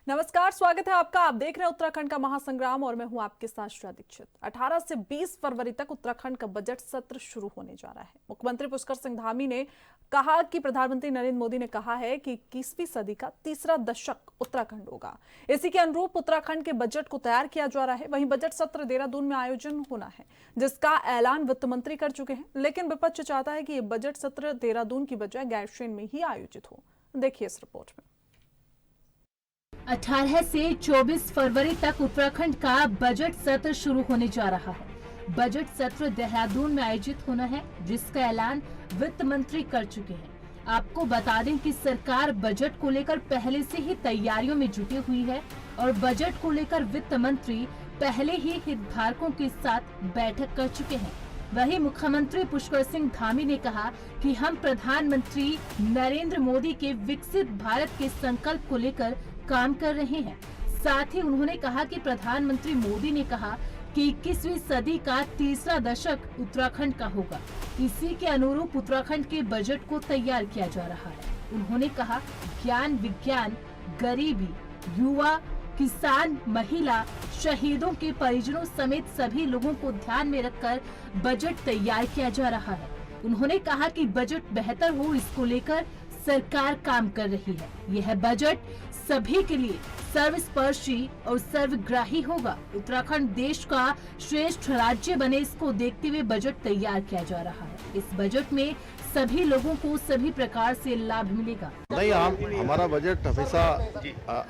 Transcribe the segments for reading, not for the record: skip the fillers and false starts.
नमस्कार, स्वागत है आपका। आप देख रहे हैं उत्तराखंड का महासंग्राम और मैं हूं आपके साथ श्रेया दीक्षित। 18 से 20 फरवरी तक उत्तराखंड का बजट सत्र शुरू होने जा रहा है। मुख्यमंत्री पुष्कर सिंह धामी ने कहा कि प्रधानमंत्री नरेंद्र मोदी ने कहा है कि 21वीं सदी का तीसरा दशक उत्तराखंड होगा। इसी के अनुरूप उत्तराखंड के बजट को तैयार किया जा रहा है। वहीं बजट सत्र देहरादून में आयोजन होना है, जिसका ऐलान वित्त मंत्री कर चुके हैं, लेकिन विपक्ष चाहता है कि ये बजट सत्र देहरादून की बजाय गैरसैंण में ही आयोजित हो। देखिए इस रिपोर्ट में। 18 से 24 फरवरी तक उत्तराखंड का बजट सत्र शुरू होने जा रहा है। बजट सत्र देहरादून में आयोजित होना है, जिसका ऐलान वित्त मंत्री कर चुके हैं। आपको बता दें कि सरकार बजट को लेकर पहले से ही तैयारियों में जुटी हुई है और बजट को लेकर वित्त मंत्री पहले ही हितधारकों के साथ बैठक कर चुके हैं। वहीं मुख्यमंत्री पुष्कर सिंह धामी ने कहा कि हम प्रधानमंत्री नरेंद्र मोदी के विकसित भारत के संकल्प को लेकर काम कर रहे हैं। साथ ही उन्होंने कहा कि प्रधानमंत्री मोदी ने कहा कि 21वीं सदी का तीसरा दशक उत्तराखंड का होगा। इसी के अनुरूप उत्तराखंड के बजट को तैयार किया जा रहा है। उन्होंने कहा ज्ञान, विज्ञान, गरीबी, युवा, किसान, महिला, शहीदों के परिजनों समेत सभी लोगों को ध्यान में रखकर बजट तैयार किया जा रहा है। उन्होंने कहा कि बजट बेहतर हो, इसको लेकर सरकार काम कर रही है। यह बजट सभी के लिए सर्वस्पर्शी और सर्वग्राही होगा। उत्तराखंड देश का श्रेष्ठ राज्य बने, इसको देखते हुए बजट तैयार किया जा रहा है। इस बजट में सभी लोगों को सभी प्रकार से लाभ मिलेगा। नहीं, हमारा बजट हमेशा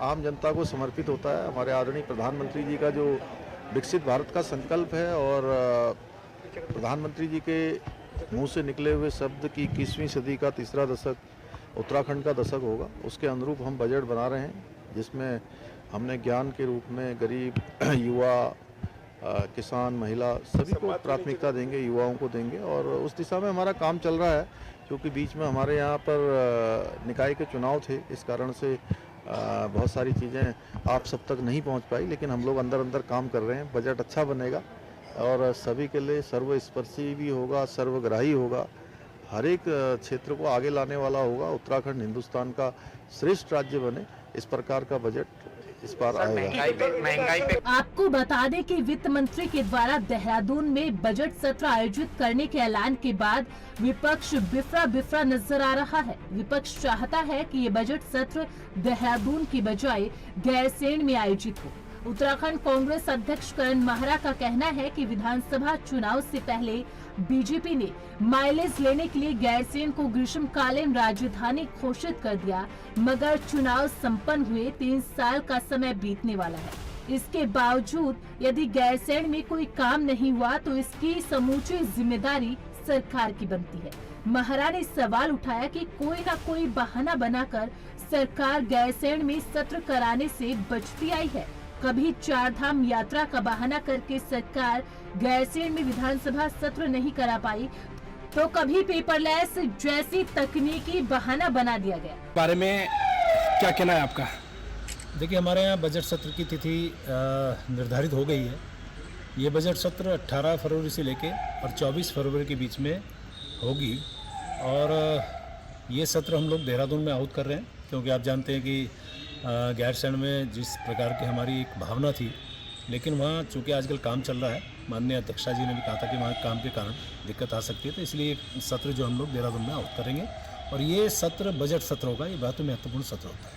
आम जनता को समर्पित होता है। हमारे आदरणीय प्रधानमंत्री जी का जो विकसित भारत का संकल्प है और प्रधानमंत्री जी के मुंह से निकले हुए शब्द की 21वीं सदी का तीसरा दशक उत्तराखंड का दशक होगा, उसके अनुरूप हम बजट बना रहे हैं, जिसमें हमने ज्ञान के रूप में गरीब, युवा, किसान, महिला सभी को प्राथमिकता देंगे, युवाओं को देंगे और उस दिशा में हमारा काम चल रहा है। क्योंकि बीच में हमारे यहाँ पर निकाय के चुनाव थे, इस कारण से बहुत सारी चीज़ें आप सब तक नहीं पहुँच पाई, लेकिन हम लोग अंदर अंदर काम कर रहे हैं। बजट अच्छा बनेगा और सभी के लिए सर्वस्पर्शी भी होगा, सर्वग्राही होगा, हर एक क्षेत्र को आगे लाने वाला होगा। उत्तराखंड हिंदुस्तान का श्रेष्ठ राज्य बने, इस प्रकार का बजट इस बार आएगा। आपको बता दें कि वित्त मंत्री के द्वारा देहरादून में बजट सत्र आयोजित करने के ऐलान के बाद विपक्ष बिफरा नजर आ रहा है। विपक्ष चाहता है कि ये बजट सत्र देहरादून की बजाय गैरसैंण में आयोजित हो। उत्तराखंड कांग्रेस अध्यक्ष करण माहरा का कहना है कि विधानसभा चुनाव से पहले बीजेपी ने माइलेज लेने के लिए गैरसैंण को ग्रीष्मकालीन राजधानी घोषित कर दिया, मगर चुनाव संपन्न हुए 3 साल का समय बीतने वाला है। इसके बावजूद यदि गैरसैंण में कोई काम नहीं हुआ तो इसकी समूची जिम्मेदारी सरकार की बनती है। माहरा ने सवाल उठाया कि कोई न कोई बहाना बनाकर सरकार गैरसैंण में सत्र कराने से बचती आई है। कभी 4 धाम यात्रा का बहाना करके सरकार गैरसैंण में विधानसभा सत्र नहीं करा पाई, तो कभी पेपरलेस जैसी तकनीकी बहाना बना दिया गया। बारे में क्या कहना है आपका? देखिए, हमारे यहाँ बजट सत्र की तिथि निर्धारित हो गई है। ये बजट सत्र 18 फरवरी से लेके और 24 फरवरी के बीच में होगी और ये सत्र हम लोग देहरादून में आहूत कर रहे हैं, क्योंकि आप जानते हैं कि गैरसैंण में जिस प्रकार की हमारी एक भावना थी, लेकिन वहाँ चूँकि आजकल काम चल रहा है, माननीय अध्यक्षा जी ने भी कहा था कि वहाँ काम के कारण दिक्कत आ सकती है, तो इसलिए सत्र जो हम लोग देहरादून में आहूत करेंगे और ये सत्र बजट सत्र होगा। ये बहुत महत्वपूर्ण सत्र होता है।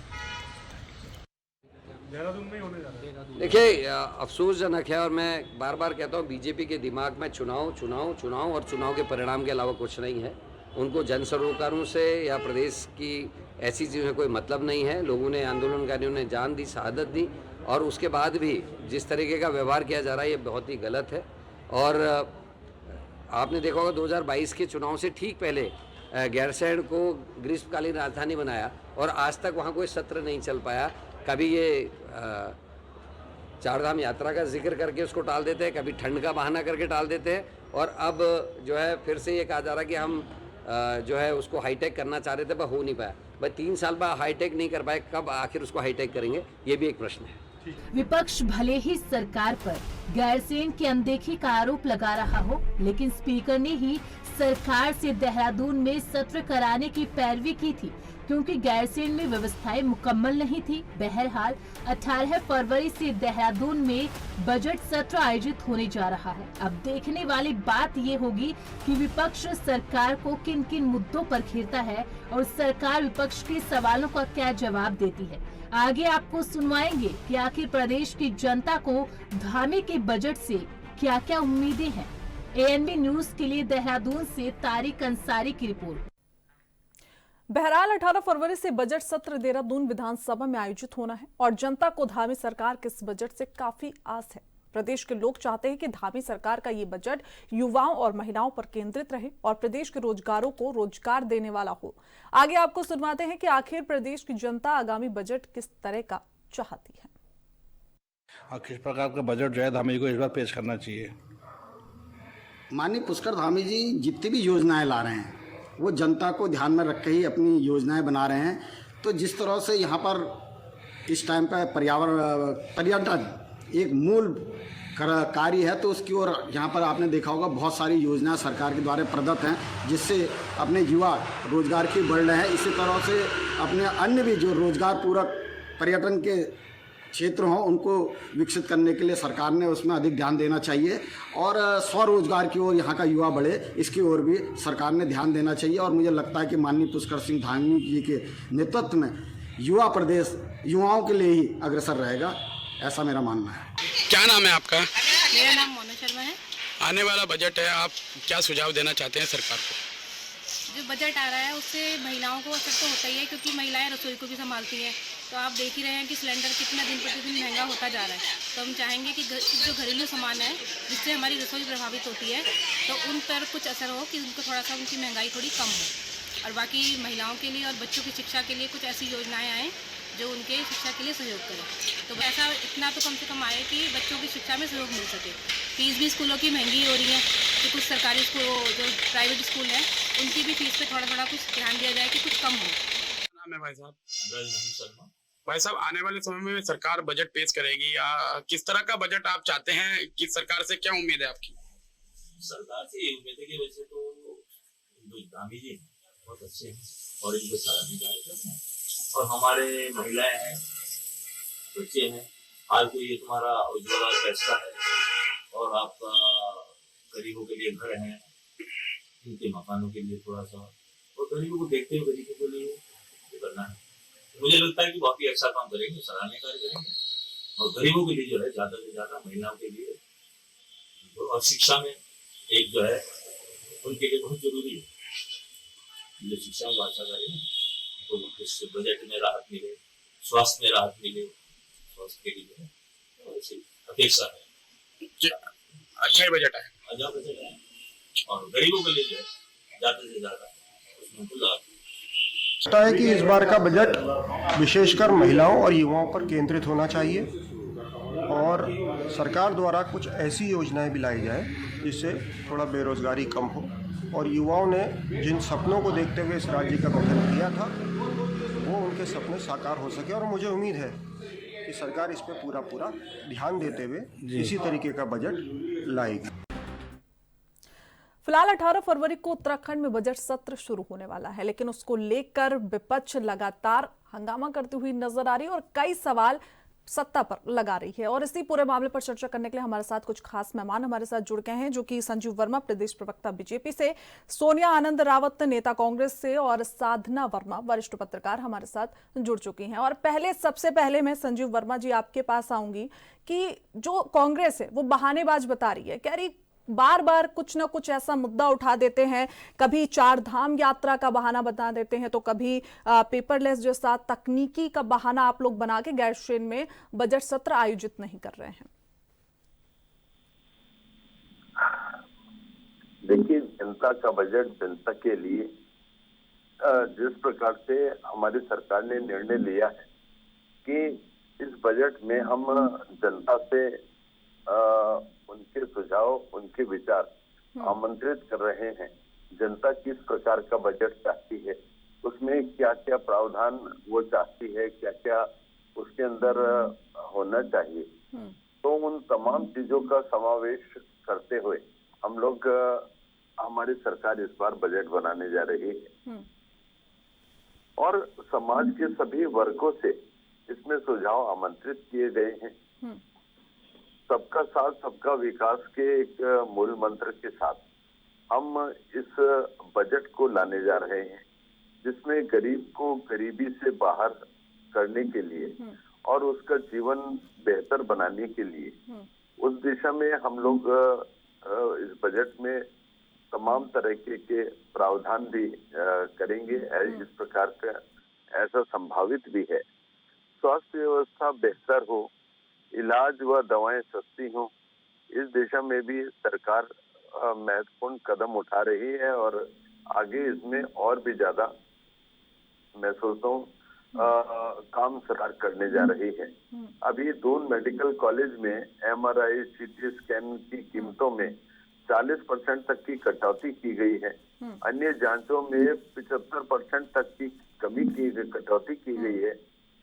देहरादून में होने जा रहा है। देखिए, अफसोसजनक है और मैं बार बार कहता हूँ, बीजेपी के दिमाग में चुनाव और चुनाव के परिणाम के अलावा कुछ नहीं है। उनको जन सरोकारों से या प्रदेश की ऐसी चीज़ों में कोई मतलब नहीं है। लोगों ने, आंदोलनकारियों ने जान दी, शहादत दी और उसके बाद भी जिस तरीके का व्यवहार किया जा रहा है ये बहुत ही गलत है। और आपने देखा होगा 2022 के चुनाव से ठीक पहले गैरसैंण को ग्रीष्मकालीन राजधानी बनाया और आज तक वहाँ कोई सत्र नहीं चल पाया। कभी ये 4 धाम यात्रा का जिक्र करके उसको टाल देते हैं, कभी ठंड का बहाना करके टाल देते हैं और अब जो है फिर से ये कहा जा रहा है कि हम जो है उसको हाईटेक करना चाह रहे थे, पर हो नहीं पाया। भाई 3 साल बाद हाईटेक नहीं कर पाए, कब आखिर उसको हाईटेक करेंगे, ये भी एक प्रश्न है। विपक्ष भले ही सरकार पर गैरसैंण की अनदेखी का आरोप लगा रहा हो, लेकिन स्पीकर ने ही सरकार से देहरादून में सत्र कराने की पैरवी की थी। क्योंकि गैरसैंण में व्यवस्थाएं मुकम्मल नहीं थी। बहरहाल 18 फरवरी से देहरादून में बजट सत्र आयोजित होने जा रहा है। अब देखने वाली बात ये होगी कि विपक्ष सरकार को किन किन मुद्दों पर घेरता है और सरकार विपक्ष के सवालों का क्या जवाब देती है। आगे आपको सुनवाएंगे कि आखिर प्रदेश की जनता को धामी के बजट से क्या क्या उम्मीदें हैं। ANB न्यूज के लिए देहरादून से तारिक अंसारी की रिपोर्ट। बहरहाल 18 फरवरी से बजट सत्र देहरादून विधानसभा में आयोजित होना है और जनता को धामी सरकार के इस बजट से काफी आस है। प्रदेश के लोग चाहते हैं कि धामी सरकार का ये बजट युवाओं और महिलाओं पर केंद्रित रहे और प्रदेश के रोजगारों को रोजगार देने वाला हो। आगे आपको सुनवाते हैं कि आखिर प्रदेश की जनता आगामी बजट किस तरह का चाहती है और किस प्रकार का बजट जो है धामी को इस बार पेश करना चाहिए। माननीय पुष्कर धामी जी जितनी भी योजनाएं ला रहे हैं वो जनता को ध्यान में रख के ही अपनी योजनाएं बना रहे हैं। तो जिस तरह से यहाँ पर इस टाइम पर पर्यटन एक मूल कार्य है, तो उसकी ओर यहाँ पर आपने देखा होगा बहुत सारी योजनाएं सरकार के द्वारा प्रदत्त हैं जिससे अपने युवा रोजगार की बढ़ रहे हैं। इसी तरह से अपने अन्य भी जो रोजगार पूरक पर्यटन के क्षेत्र हों उनको विकसित करने के लिए सरकार ने उसमें अधिक ध्यान देना चाहिए और स्वरोजगार की ओर यहाँ का युवा बढ़े इसकी ओर भी सरकार ने ध्यान देना चाहिए। और मुझे लगता है कि माननीय पुष्कर सिंह धामी जी के नेतृत्व में युवा प्रदेश युवाओं के लिए ही अग्रसर रहेगा, ऐसा मेरा मानना है। क्या नाम है आपका? मेरा नाम मोना शर्मा है। आने वाला बजट है, आप क्या सुझाव देना चाहते हैं सरकार को? जो बजट आ रहा है उससे महिलाओं को असर तो होता ही है क्योंकि महिलाएं रसोई को भी संभालती हैं। तो आप देख ही रहे हैं कि सिलेंडर कितना दिन प्रतिदिन महंगा होता जा रहा है। तो हम चाहेंगे कि जो घरेलू सामान है जिससे हमारी रसोई प्रभावित होती है तो उन पर कुछ असर हो कि उनको थोड़ा सा उनकी महंगाई थोड़ी कम हो। और बाकी महिलाओं के लिए और बच्चों की शिक्षा के लिए कुछ ऐसी योजनाएँ आएँ जो उनके शिक्षा के लिए सहयोग करें। तो ऐसा इतना तो कम से कम आए कि बच्चों की शिक्षा में सहयोग मिल सके। फीस भी स्कूलों की महंगी हो रही है कि कुछ सरकारी स्कूल जो प्राइवेट स्कूल है उनकी भी फीस पे थोड़ा थोड़ा कुछ ध्यान दिया जाए कि कुछ कम हो। नाम है भाई साहब? शर्मा। भाई साहब, आने वाले समय में सरकार बजट पेश करेगी, किस तरह का बजट आप चाहते हैं? किस सरकार से क्या उम्मीद है आपकी? सरकार से ये उम्मीद है कि वैसे तो धामी जी बहुत अच्छे हैं और इनको सराहनीय कार्यक्रम है और हमारे महिलाएं हैं, बच्चे हैं। आज तो ये तुम्हारा उज्ज्वला फैसला है और आपका गरीबों के लिए घर है, उनके मकानों के लिए थोड़ा सा और गरीबों को देखते हुए गरीबों के लिए ये करना है। मुझे लगता है कि बहुत ही अच्छा काम करेंगे, सराहनीय कार्य करेंगे और गरीबों के लिए जो है ज़्यादा से ज़्यादा महिलाओं के लिए और शिक्षा में एक जो है उनके लिए बहुत जरूरी है। जो शिक्षा में अच्छा करेंगे तो इससे बजट में राहत मिले, स्वास्थ्य में राहत मिले, स्वास्थ्य के लिए और ऐसी अपेक्षा है। अच्छा ही बजट है, अच्छा बजट है और गरीबों के लिए जो है ज़्यादा से ज़्यादा उसमें उनको लाभ लगता है कि इस बार का बजट विशेषकर महिलाओं और युवाओं पर केंद्रित होना चाहिए और सरकार द्वारा कुछ ऐसी योजनाएं भी लाई जाए जिससे थोड़ा बेरोजगारी कम हो और युवाओं ने जिन सपनों को देखते हुए इस राज्य का गठन किया था वो उनके सपने साकार हो सके। और मुझे उम्मीद है कि सरकार इस पर पूरा ध्यान देते हुए इसी तरीके का बजट लाएगी। फिलहाल 18 फरवरी को उत्तराखंड में बजट सत्र शुरू होने वाला है, लेकिन उसको लेकर विपक्ष लगातार हंगामा करती हुई नजर आ रही है और कई सवाल सत्ता पर लगा रही है। और इसी पूरे मामले पर चर्चा करने के लिए हमारे साथ कुछ खास मेहमान हमारे साथ जुड़ गए हैं, जो कि संजीव वर्मा प्रदेश प्रवक्ता बीजेपी से, सोनिया आनंद रावत नेता कांग्रेस से और साधना वर्मा वरिष्ठ पत्रकार हमारे साथ जुड़ चुकी हैं। और सबसे पहले मैं संजीव वर्मा जी आपके पास आऊंगी कि जो कांग्रेस है वो बहानेबाज बता रही है, कह रही बार बार कुछ ना कुछ ऐसा मुद्दा उठा देते हैं, कभी 4 धाम यात्रा का बहाना बता देते हैं तो कभी पेपरलेस जैसा तकनीकी का बहाना आप लोग बना के गैरसैंण में बजट सत्र आयोजित नहीं कर रहे हैं। देखिए, जनता का बजट जनता के लिए जिस प्रकार से हमारी सरकार ने निर्णय लिया है कि इस बजट में हम जनता से उनके सुझाव, उनके विचार आमंत्रित कर रहे हैं। जनता किस प्रकार का बजट चाहती है, उसमें क्या क्या प्रावधान वो चाहती है, क्या क्या उसके अंदर होना चाहिए, तो उन तमाम चीजों का समावेश करते हुए हम लोग हमारी सरकार इस बार बजट बनाने जा रही है। और समाज के सभी वर्गों से इसमें सुझाव आमंत्रित किए गए हैं। सबका साथ सबका विकास के एक मूल मंत्र के साथ हम इस बजट को लाने जा रहे हैं, जिसमें गरीब को गरीबी से बाहर करने के लिए और उसका जीवन बेहतर बनाने के लिए उस दिशा में हम लोग इस बजट में तमाम तरह के प्रावधान भी करेंगे। इस प्रकार का ऐसा संभावित भी है। स्वास्थ्य व्यवस्था बेहतर हो, इलाज व दवाएं सस्ती हो, इस दिशा में भी सरकार महत्वपूर्ण कदम उठा रही है और आगे इसमें और भी ज्यादा मैं सोचता हूँ काम सरकार करने जा रही है। अभी दून मेडिकल कॉलेज में MRI CT स्कैन की कीमतों में 40% तक की कटौती की गई है। अन्य जांचों में 75% तक की कटौती की गई है।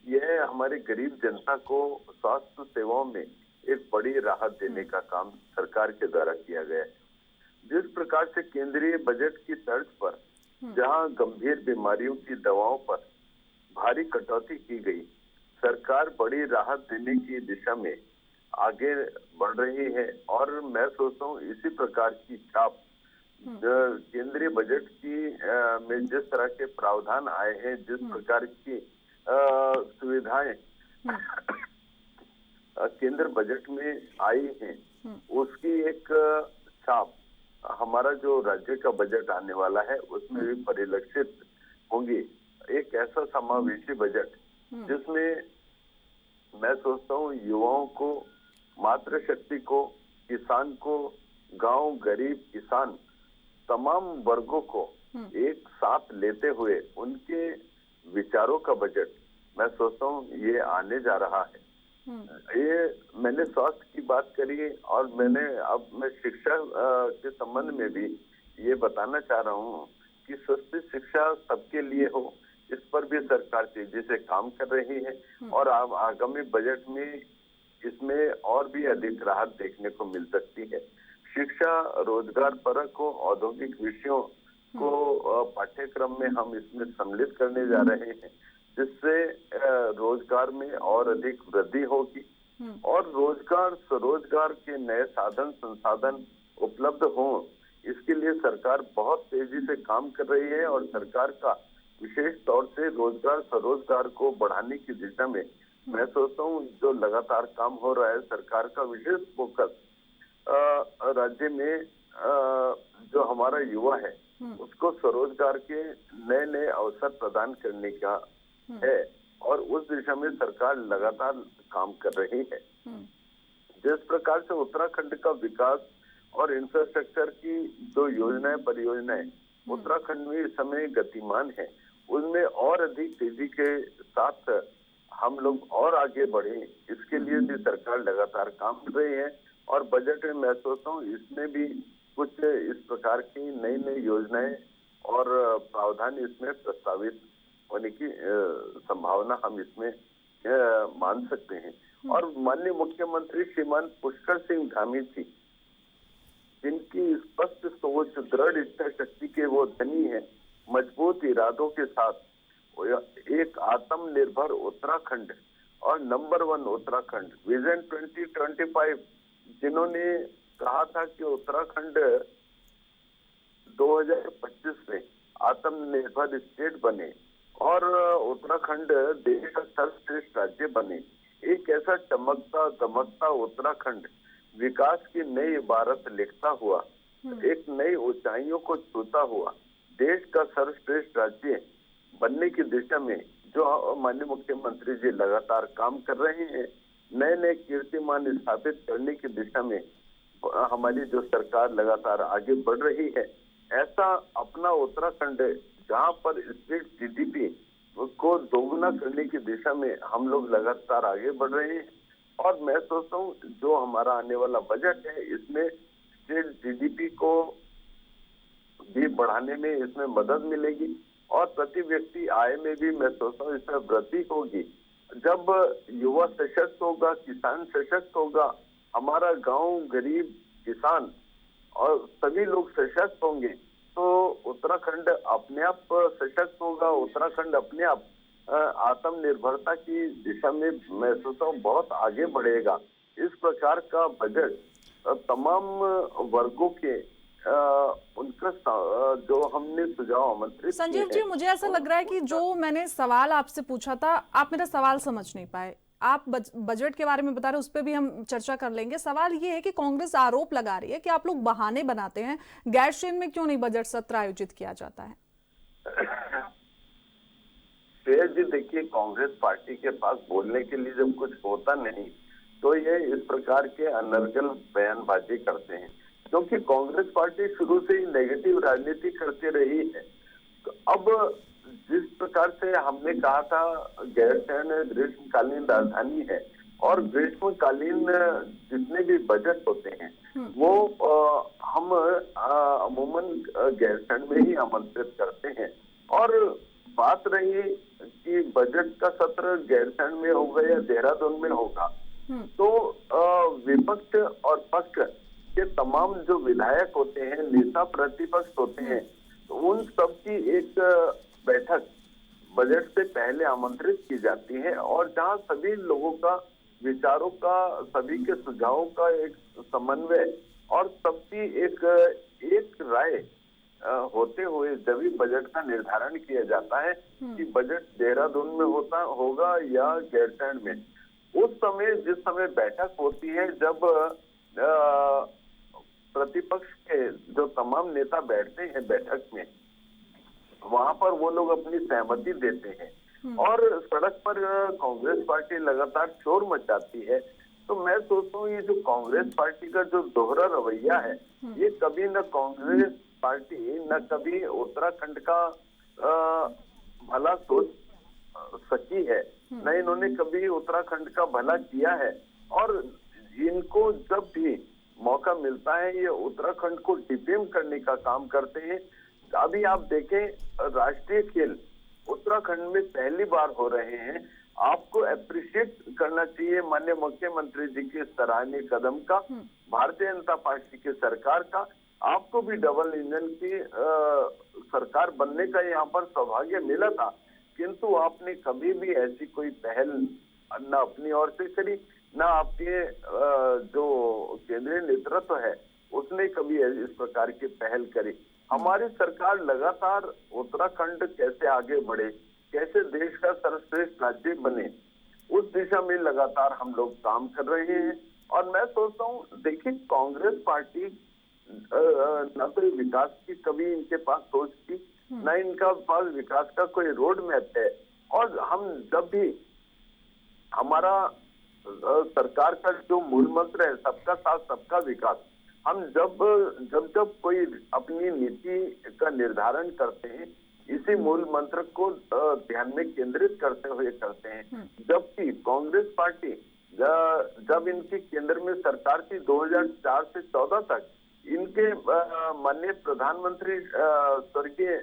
यह हमारे गरीब जनता को स्वास्थ्य सेवाओं में एक बड़ी राहत देने का काम सरकार के द्वारा किया गया है। जिस प्रकार से केंद्रीय बजट की तर्ज पर जहां गंभीर बीमारियों की दवाओं पर भारी कटौती की गई, सरकार बड़ी राहत देने की दिशा में आगे बढ़ रही है और मैं सोचता हूँ इसी प्रकार की छाप केंद्रीय बजट की में जिस तरह के प्रावधान आए हैं, जिस प्रकार की सुविधाएं केंद्र बजट में आई हैं, उसकी एक छाप हमारा जो राज्य का बजट आने वाला है उसमें भी परिलक्षित होंगी। एक ऐसा समावेशी बजट जिसमें मैं सोचता हूँ युवाओं को, मातृशक्ति को, किसान को, गांव गरीब किसान तमाम वर्गों को एक साथ लेते हुए उनके विचारों का बजट मैं सोचता हूँ ये आने जा रहा है। ये मैंने स्वास्थ्य की बात करी और मैं शिक्षा के संबंध में भी ये बताना चाह रहा हूँ कि सस्ती शिक्षा सबके लिए हो, इस पर भी सरकार तेजी से काम कर रही है और आगामी बजट में इसमें और भी अधिक राहत देखने को मिल सकती है। शिक्षा रोजगार परक हो, औद्योगिक विषयों को पाठ्यक्रम में हम इसमें सम्मिलित करने जा रहे हैं, जिससे रोजगार में और अधिक वृद्धि होगी और स्वरोजगार के नए साधन संसाधन उपलब्ध हो। इसके लिए सरकार बहुत तेजी से काम कर रही है और सरकार का विशेष तौर से स्वरोजगार को बढ़ाने की दिशा में मैं सोचता हूँ जो लगातार काम हो रहा है, सरकार का विशेष फोकस राज्य में जो हमारा युवा है उसको स्वरोजगार के नए नए अवसर प्रदान करने का है और उस दिशा में सरकार लगातार काम कर रही है। जिस प्रकार से उत्तराखंड का विकास और इंफ्रास्ट्रक्चर की जो परियोजनाएं उत्तराखंड में इस समय गतिमान है, उनमें और अधिक तेजी के साथ हम लोग और आगे बढ़े, इसके लिए भी सरकार लगातार काम कर रही है और बजट में मैं सोचता हूँ इसमें भी कुछ इस प्रकार की नई नई योजनाएं और प्रावधान इसमें प्रस्तावित होने की संभावना हम इसमें मान सकते हैं। और माननीय मुख्यमंत्री श्रीमान पुष्कर सिंह धामी जी, जिनकी स्पष्ट सोच, दृढ़ इच्छा शक्ति के वो धनी है, मजबूत इरादों के साथ एक आत्मनिर्भर उत्तराखंड और नंबर 1 उत्तराखंड विजन 2025, जिन्होंने कहा था कि उत्तराखंड 2025 में आत्मनिर्भर स्टेट बने और उत्तराखंड देश का सर्वश्रेष्ठ राज्य बने। एक ऐसा चमकता दमकता उत्तराखंड विकास की नई इबारत लिखता हुआ, एक नई ऊंचाइयों को छूता हुआ देश का सर्वश्रेष्ठ राज्य बनने की दिशा में जो माननीय मुख्यमंत्री जी लगातार काम कर रहे हैं, नए नए कीर्तिमान स्थापित करने की दिशा में हमारी जो सरकार लगातार आगे बढ़ रही है। ऐसा अपना उत्तराखंड जहां पर स्टेट GDP को दोगुना करने की दिशा में हम लोग लगातार आगे बढ़ रहे हैं और मैं सोचता हूँ जो हमारा आने वाला बजट है इसमें स्टेट GDP को भी बढ़ाने में इसमें मदद मिलेगी और प्रति व्यक्ति आय में भी मैं सोचता हूँ इसमें वृद्धि होगी। जब युवा सशक्त होगा, किसान सशक्त होगा, हमारा गांव गरीब किसान और सभी लोग सशक्त होंगे तो उत्तराखंड अपने आप सशक्त होगा, उत्तराखंड अपने आप आत्मनिर्भरता की दिशा में मैं सोचता हूँ बहुत आगे बढ़ेगा। इस प्रकार का बजट तमाम वर्गों के उनका जो हमने सुझाव आमंत्रित संजीव जी, मुझे ऐसा लग रहा है कि जो मैंने सवाल आपसे पूछा था आप मेरा सवाल समझ नहीं पाए। आप बजट के बारे में बता रहे हैं, उस पर भी हम चर्चा कर लेंगे। सवाल ये है कि कांग्रेस आरोप लगा रही है कि आप लोग बहाने बनाते हैं, गैरसैंण में क्यों नहीं बजट सत्र आयोजित किया जाता है? जी देखिए, कांग्रेस पार्टी के पास बोलने के लिए जब कुछ होता नहीं तो ये इस प्रकार के अनर्गल बयानबाजी करते हैं, क्योंकि कांग्रेस पार्टी शुरू से ही नेगेटिव राजनीति करती रही है। तो अब जिस प्रकार से हमने कहा था गैरसैंण ग्रीष्मकालीन राजधानी है और ग्रीष्मकालीन जितने भी बजट होते हैं वो हम अमूमन गैरसैंण में ही आमंत्रित करते हैं। और बात रही कि बजट का सत्र गैरसैंण में होगा या देहरादून में होगा, तो विपक्ष और पक्ष के तमाम जो विधायक होते हैं, नेता प्रतिपक्ष होते हैं, तो उन सब की एक बैठक बजट से पहले आमंत्रित की जाती है और जहां सभी लोगों का विचारों का, सभी के सुझावों का एक समन्वय और सबकी एक राय होते हुए जब भी बजट का निर्धारण किया जाता है कि बजट देहरादून में होगा या गैरसैंण में। उस समय जिस समय बैठक होती है, जब प्रतिपक्ष के जो तमाम नेता बैठते हैं बैठक में, वहां पर वो लोग अपनी सहमति देते हैं और सड़क पर कांग्रेस पार्टी लगातार शोर मचाती है। तो मैं सोचता हूँ ये जो कांग्रेस पार्टी का जो दोहरा रवैया है, ये कभी न कांग्रेस पार्टी न कभी उत्तराखंड का भला सोच सकी है, न इन्होंने कभी उत्तराखंड का भला किया है। और इनको जब भी मौका मिलता है ये उत्तराखंड को डिफेम करने का काम करते हैं। अभी आप देखें, राष्ट्रीय खेल उत्तराखंड में पहली बार हो रहे हैं। आपको अप्रिशिएट करना चाहिए माननीय मुख्यमंत्री जी के सराहनीय कदम का, भारतीय जनता पार्टी की सरकार का। आपको भी डबल इंजन की सरकार बनने का यहाँ पर सौभाग्य मिला था, किंतु आपने कभी भी ऐसी कोई पहल न अपनी ओर से करी, न आपके जो केंद्रीय नेतृत्व है उसने कभी इस प्रकार की पहल करी। हमारी सरकार लगातार उत्तराखंड कैसे आगे बढ़े, कैसे देश का सर्वश्रेष्ठ राज्य बने, उस दिशा में लगातार हम लोग काम कर रहे हैं। और मैं सोचता हूँ, देखिए कांग्रेस पार्टी न तो विकास की कभी इनके पास सोच थी, न इनका पास विकास का कोई रोड मैप है। और हम जब भी हमारा सरकार का जो मूल मंत्र है सबका साथ सबका विकास, हम जब कोई अपनी नीति का निर्धारण करते हैं इसी मूल मंत्र को ध्यान में केंद्रित करते हुए करते हैं। जबकि कांग्रेस पार्टी जब इनकी केंद्र में सरकार थी 2004 से 14 तक, इनके माननीय प्रधानमंत्री स्वर्गीय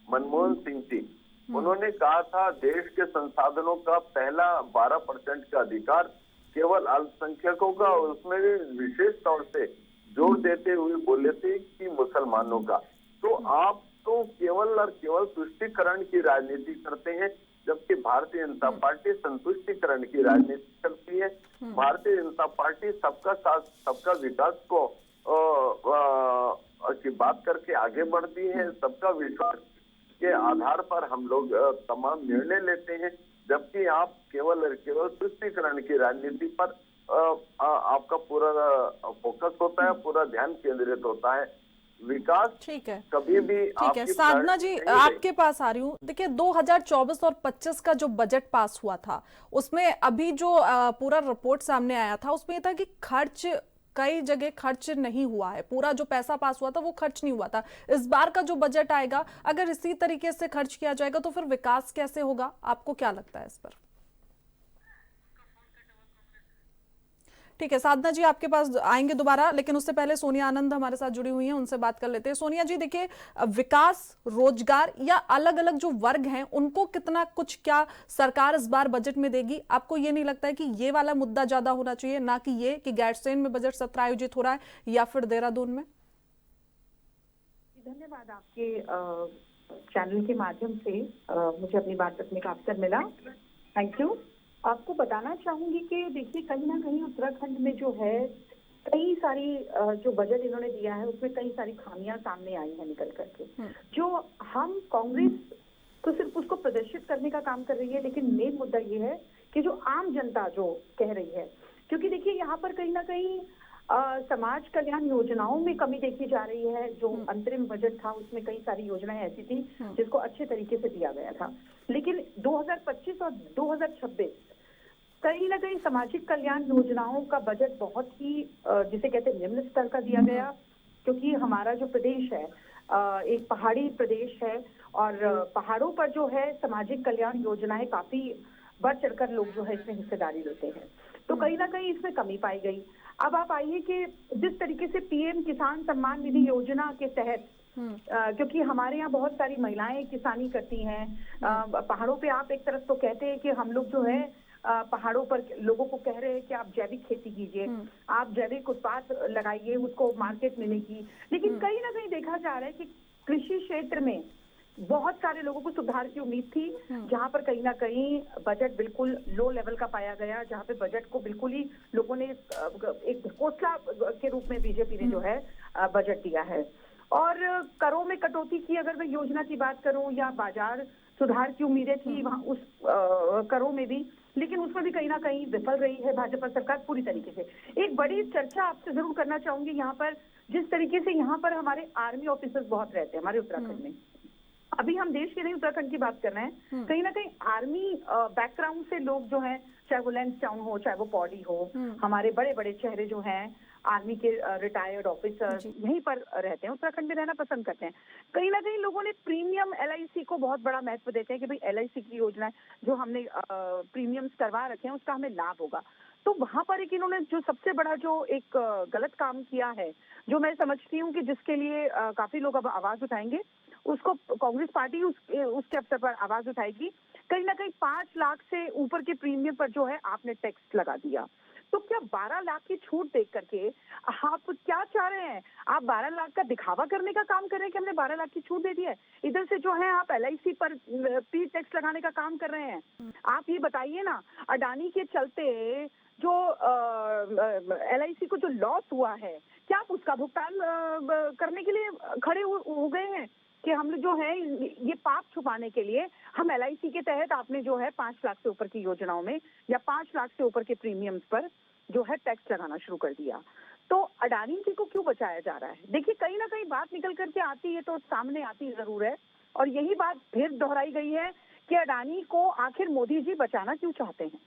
मनमोहन सिंह जी, उन्होंने कहा था देश के संसाधनों का पहला 12% का अधिकार केवल अल्पसंख्यकों का, और उसमें भी विशेष तौर से जोर देते हुए बोले थे कि मुसलमानों का। तो आप तो केवल और केवल तुष्टीकरण की राजनीति करते हैं, जबकि भारतीय जनता पार्टी संतुष्टीकरण की राजनीति करती है। भारतीय जनता पार्टी सबका साथ सबका विकास को की बात करके आगे बढ़ती है। सबका विश्वास के आधार पर हम लोग तमाम निर्णय लेते हैं, जबकि आप केवल और केवल तुष्टीकरण की राजनीति पर आपका पूरा फोकस होता है, पूरा ध्यान केंद्रित होता है। विकास ठीक है, कभी भी ठीक है। साधना जी, आपके पास आ रही हूँ। देखिए 2024 और 25 का जो बजट पास हुआ था, उसमें अभी जो पूरा रिपोर्ट सामने आया था उसमें यह था कि खर्च कई जगह खर्च नहीं हुआ है, पूरा जो पैसा पास हुआ था वो खर्च नहीं हुआ था। इस बार का जो बजट आएगा, अगर इसी तरीके से खर्च किया जाएगा तो फिर विकास कैसे होगा? आपको क्या लगता है इस पर? ठीक है साधना जी, आपके पास आएंगे दोबारा, लेकिन उससे पहले सोनिया आनंद हमारे साथ जुड़ी हुई हैं, उनसे बात कर लेते हैं। सोनिया जी, देखिए विकास, रोजगार या अलग अलग जो वर्ग हैं उनको कितना कुछ क्या सरकार इस बार बजट में देगी? आपको ये नहीं लगता है कि ये वाला मुद्दा ज्यादा होना चाहिए, ना कि ये कि गैरसैंण में बजट सत्र आयोजित हो रहा है या फिर देहरादून में? धन्यवाद आपके चैनल के माध्यम से मुझे अपनी बात रखने का अवसर मिला। Thank you. आपको बताना चाहूंगी कि देखिए कहीं ना कहीं उत्तराखंड में जो है कई सारी जो बजट इन्होंने दिया है उसमें कई सारी खामियां सामने आई हैं निकल करके, जो हम कांग्रेस तो सिर्फ उसको प्रदर्शित करने का काम कर रही है, लेकिन मेन मुद्दा ये है कि जो आम जनता जो कह रही है, क्योंकि देखिए यहाँ पर कहीं ना कहीं समाज कल्याण योजनाओं में कमी देखी जा रही है। जो अंतरिम बजट था उसमें कई सारी योजनाएं ऐसी थी जिसको अच्छे तरीके से दिया गया था, लेकिन 2025 और 2026 कहीं ना कहीं सामाजिक कल्याण योजनाओं का बजट बहुत ही जिसे कहते हैं निम्न स्तर का दिया गया, क्योंकि हमारा जो प्रदेश है एक पहाड़ी प्रदेश है और पहाड़ों पर जो है सामाजिक कल्याण योजनाएं काफी बढ़ चढ़कर लोग जो है इसमें हिस्सेदारी लेते हैं, तो कहीं ना कहीं इसमें कमी पाई गई। अब आप आइए कि जिस तरीके से पीएम किसान सम्मान निधि योजना के तहत क्योंकि हमारे यहाँ बहुत सारी महिलाएं किसानी करती हैं, पहाड़ों पे आप एक तरफ तो कहते हैं कि हम लोग जो है पहाड़ों पर लोगों को कह रहे हैं कि आप जैविक खेती कीजिए, आप जैविक उत्पाद लगाइए, उसको मार्केट मिलेगी, लेकिन कहीं ना कहीं देखा जा रहा है कि कृषि क्षेत्र में बहुत सारे लोगों को सुधार की उम्मीद थी, जहां पर कहीं ना कहीं बजट बिल्कुल लो लेवल का पाया गया, जहां पे बजट को बिल्कुल ही लोगों ने एक घोषणा के रूप में बीजेपी ने जो है बजट दिया है। और करों में कटौती की अगर मैं योजना की बात करूं या बाजार सुधार की उम्मीदें थी वहां उस करों में भी, लेकिन उसमें भी कहीं ना कहीं विफल रही है भाजपा सरकार पूरी तरीके से। एक बड़ी चर्चा आपसे जरूर करना चाहूंगी यहाँ पर, जिस तरीके से यहाँ पर हमारे आर्मी ऑफिसर्स बहुत रहते हैं हमारे उत्तराखंड में, अभी हम देश के नहीं उत्तराखंड की बात कर रहे हैं, कहीं ना कहीं आर्मी बैकग्राउंड से लोग जो हैं, चाहे वो लैंसडाउन हो चाहे वो पौड़ी हो, हमारे बड़े बड़े चेहरे जो हैं आर्मी के रिटायर्ड ऑफिसर यहीं पर रहते हैं, उत्तराखंड में रहना पसंद करते हैं। कहीं ना कहीं लोगों ने प्रीमियम LIC को बहुत बड़ा महत्व देते हैं कि भाई LIC की योजना जो हमने प्रीमियम्स करवा रखे हैं उसका हमें लाभ होगा, तो वहां पर एक इन्होंने जो सबसे बड़ा जो एक गलत काम किया है, जो मैं समझती हूँ कि जिसके लिए काफी लोग अब आवाज उठाएंगे, उसको कांग्रेस पार्टी उसके अवसर पर आवाज उठाएगी। कहीं ना कहीं 5 लाख से ऊपर के प्रीमियम पर जो है आपने टैक्स लगा दिया, तो क्या 12 लाख की छूट देख करके आप क्या चाह रहे हैं? आप 12 लाख का दिखावा करने का काम कर रहे हैं कि हमने 12 लाख की छूट दे दी है, इधर से जो है आप LIC पर पी टैक्स लगाने का काम कर रहे हैं। आप ये बताइए ना, अडानी के चलते जो LIC को जो लॉस हुआ है, क्या आप उसका भुगतान करने के लिए खड़े हो गए हैं कि हम लोग जो है ये पाप छुपाने के लिए हम LIC के तहत आपने जो है 5 लाख से ऊपर की योजनाओं में या 5 लाख से ऊपर के प्रीमियम्स पर जो है टैक्स लगाना शुरू कर दिया, तो अडानी जी को क्यों बचाया जा रहा है? देखिए कहीं ना कहीं बात निकल करके आती है तो सामने आती जरूर है, और यही बात फिर दोहराई गई है कि अडानी को आखिर मोदी जी बचाना क्यों चाहते हैं।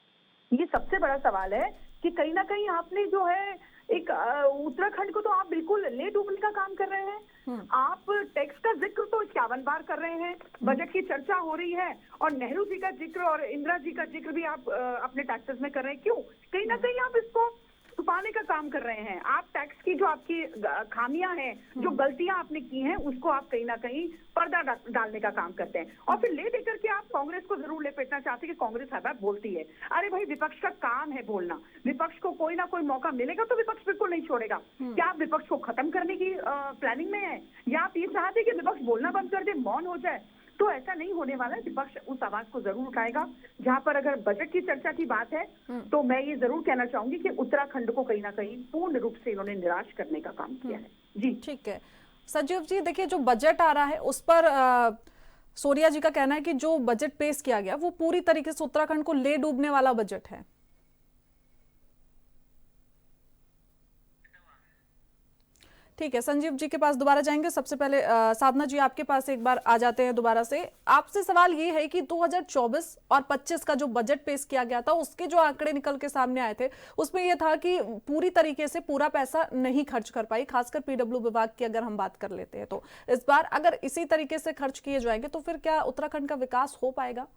ये सबसे बड़ा सवाल है कि कहीं ना कहीं आपने जो है एक उत्तराखंड को तो आप बिल्कुल ले डूबने का काम कर रहे हैं। आप टैक्स का जिक्र तो 51 बार कर रहे हैं, बजट की चर्चा हो रही है, और नेहरू जी का जिक्र और इंदिरा जी का जिक्र भी आप अपने टैक्सेस में कर रहे हैं। क्यों? कहीं ना कहीं आप इसको छुपाने का काम कर रहे हैं। आप टैक्स की जो आपकी खामियां हैं, जो गलतियां आपने की हैं, उसको आप कहीं ना कहीं पर्दा डालने का काम करते हैं, और फिर ले देकर के आप कांग्रेस को जरूर लेपेटना चाहते हैं कि कांग्रेस हर बार बोलती है। अरे भाई, विपक्ष का काम है बोलना, विपक्ष को कोई ना कोई मौका मिलेगा तो विपक्ष बिल्कुल नहीं छोड़ेगा। क्या आप विपक्ष को खत्म करने की प्लानिंग में है, या आप ये चाहते हैं कि विपक्ष बोलना बंद कर दे, मौन हो जाए? तो ऐसा नहीं होने वाला है। विपक्ष उस आवाज को जरूर उठाएगा। जहां पर अगर बजट की चर्चा की बात है, तो मैं ये जरूर कहना चाहूंगी कि उत्तराखंड को कहीं ना कहीं पूर्ण रूप से इन्होंने निराश करने का काम किया है। जी ठीक है संजीव जी, देखिए जो बजट आ रहा है उस पर सोनिया जी का कहना है कि जो बजट पेश किया गया वो पूरी तरीके से उत्तराखंड को ले डूबने वाला बजट है। ठीक है, संजीव जी के पास दोबारा जाएंगे। सबसे पहले साधना जी आपके पास एक बार आ जाते हैं दोबारा से। आपसे सवाल ये है कि 2024 और 25 का जो बजट पेश किया गया था उसके जो आंकड़े निकल के सामने आए थे उसमें यह था कि पूरी तरीके से पूरा पैसा नहीं खर्च कर पाई, खासकर PW विभाग की अगर हम बात कर लेते हैं तो। इस बार अगर इसी तरीके से खर्च किए जाएंगे तो फिर क्या उत्तराखंड का विकास हो पाएगा?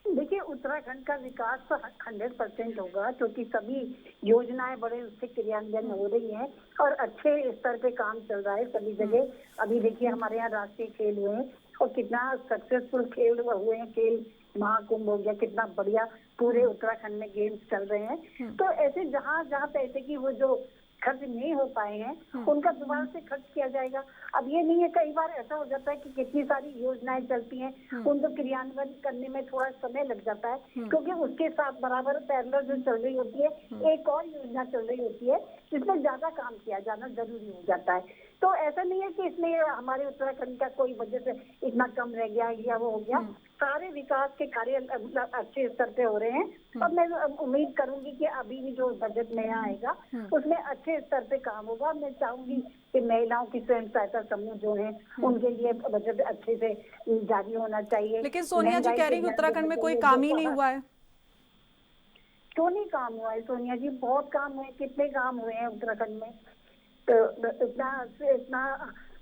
देखिए, उत्तराखंड का विकास तो 100% होगा, क्योंकि सभी योजनाएं बड़े उससे क्रियान्वयन हो रही हैं और अच्छे स्तर पे काम चल रहा है सभी जगह। अभी देखिए हमारे यहाँ राष्ट्रीय खेल हुए हैं और कितना सक्सेसफुल खेल हुए हैं, खेल महाकुंभ हो गया, कितना बढ़िया पूरे उत्तराखंड में गेम्स चल रहे हैं। तो ऐसे जहाँ जहाँ पैसे की वो जो खर्च नहीं हो पाए हैं उनका दोबारा से खर्च किया जाएगा। अब ये नहीं है, कई बार ऐसा हो जाता है कि कितनी सारी योजनाएं चलती हैं, उनको क्रियान्वयन करने में थोड़ा समय लग जाता है, क्योंकि उसके साथ बराबर पैरेलल जो चल रही होती है एक और योजना चल रही होती है जिसमें ज्यादा काम किया जाना जरूरी हो जाता है। तो ऐसा नहीं है कि इसमें हमारे उत्तराखंड का कोई बजट इतना कम रह गया या वो हो गया, सारे विकास के कार्य अच्छे स्तर पे हो रहे हैं। और मैं उम्मीद करूंगी कि अभी भी जो बजट नया आएगा उसमें अच्छे स्तर पे काम होगा। मैं चाहूंगी कि महिलाओं की स्वयं सहायता समूह जो है उनके लिए बजट अच्छे से जारी होना चाहिए। लेकिन सोनिया जी कह रही है उत्तराखंड में कोई काम ही नहीं हुआ है। क्यों नहीं काम हुआ है सोनिया जी? बहुत काम हुए, कितने काम हुए हैं उत्तराखंड में। तो इतना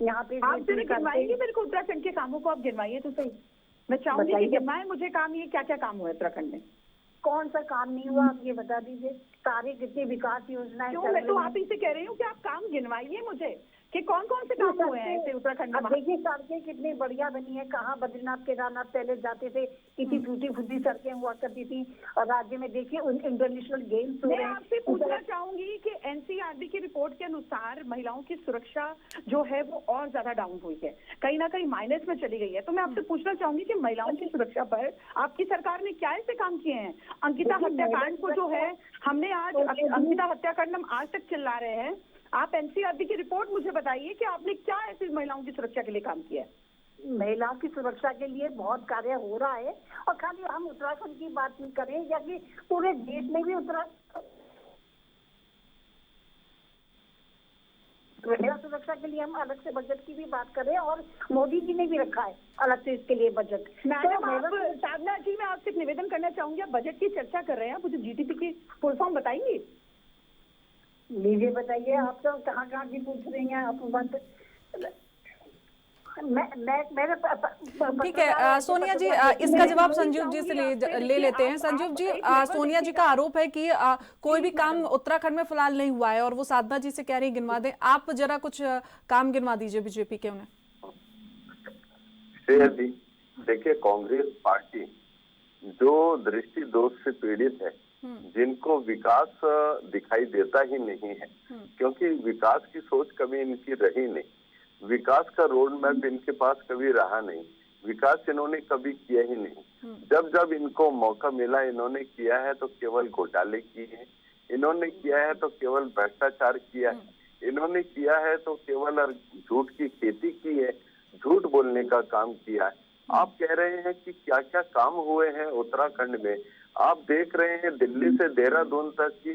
यहाँ पे आप जरा गिनवाइए मेरे को उत्तराखंड के कामों को, आप गिनवाइए तो सही। मैं चाहूंगी कि गिनवाए मुझे काम, ये क्या क्या काम हुआ है उत्तराखंड में। कौन सा काम नहीं हुआ आप ये बता दीजिए। सारी कितनी विकास योजनाएं क्यों? मैं तो आप ही से कह रही हूँ कि आप काम गिनवाइए मुझे कि कौन कौन से काम हुए हैं ऐसे उत्तराखंड में। देखिए सड़कें कितनी बढ़िया बनी है, कहाँ बद्रीनाथ केदारनाथ पहले जाते थे कितनी टूटी फूटी सड़कें हुआ करती थी, और राज्य में देखिए इंटरनेशनल गेम्स हो रहे हैं। मैं आपसे पूछना चाहूंगी कि एनसीईआरटी की रिपोर्ट के अनुसार महिलाओं की सुरक्षा जो है वो और ज्यादा डाउन हुई है, कहीं ना कहीं माइनस में चली गई है। तो मैं आपसे पूछना चाहूंगी कि महिलाओं की सुरक्षा पर आपकी सरकार ने क्या ऐसे काम किए हैं। अंकिता हत्याकांड को जो है हमने आज अंकिता हत्याकांड हम आज तक चिल्ला रहे हैं। आप एनसीईआरटी की रिपोर्ट मुझे बताइए कि आपने क्या ऐसी महिलाओं की सुरक्षा के लिए काम किया है। महिलाओं की सुरक्षा के लिए बहुत कार्य हो रहा है, और खाली हम उत्तराखंड की बात नहीं करें या कि पूरे देश में भी महिला सुरक्षा के लिए हम अलग से बजट की भी बात करें, और मोदी जी ने भी रखा है अलग से इसके लिए बजट। साधना जी, मैं आपसे एक निवेदन करना चाहूंगी, आप बजट की चर्चा कर रहे हैं, मुझे जीडीपी की फुल फॉर्म बताएंगे? लीजिए बताइए, आप तो कहाँ की पूछ रही हैं आप बात। ठीक है सोनिया जी, इसका जवाब संजीव जी से ले लेते हैं। संजीव जी, सोनिया जी का आरोप है कि कोई भी काम उत्तराखंड में फिलहाल नहीं हुआ है, और वो साधना जी से कह रही है गिनवा दें। आप जरा कुछ काम गिनवा दीजिए बीजेपी के उन्हें। देखिए, कांग्रेस पार्टी जो दृष्टि दोष से पीड़ित है, जिनको विकास दिखाई देता ही नहीं है, क्योंकि विकास की सोच कभी इनकी रही नहीं, विकास का रोड मैप इनके पास कभी रहा नहीं, विकास इन्होंने कभी किया ही नहीं। जब जब इनको मौका मिला इन्होंने किया है तो केवल घोटाले किए हैं, इन्होंने किया है तो केवल भ्रष्टाचार किया है, इन्होंने किया है तो केवल झूठ की खेती की है, झूठ बोलने का काम किया है। आप कह रहे हैं कि क्या क्या काम हुए हैं उत्तराखंड में। आप देख रहे हैं दिल्ली से देहरादून तक की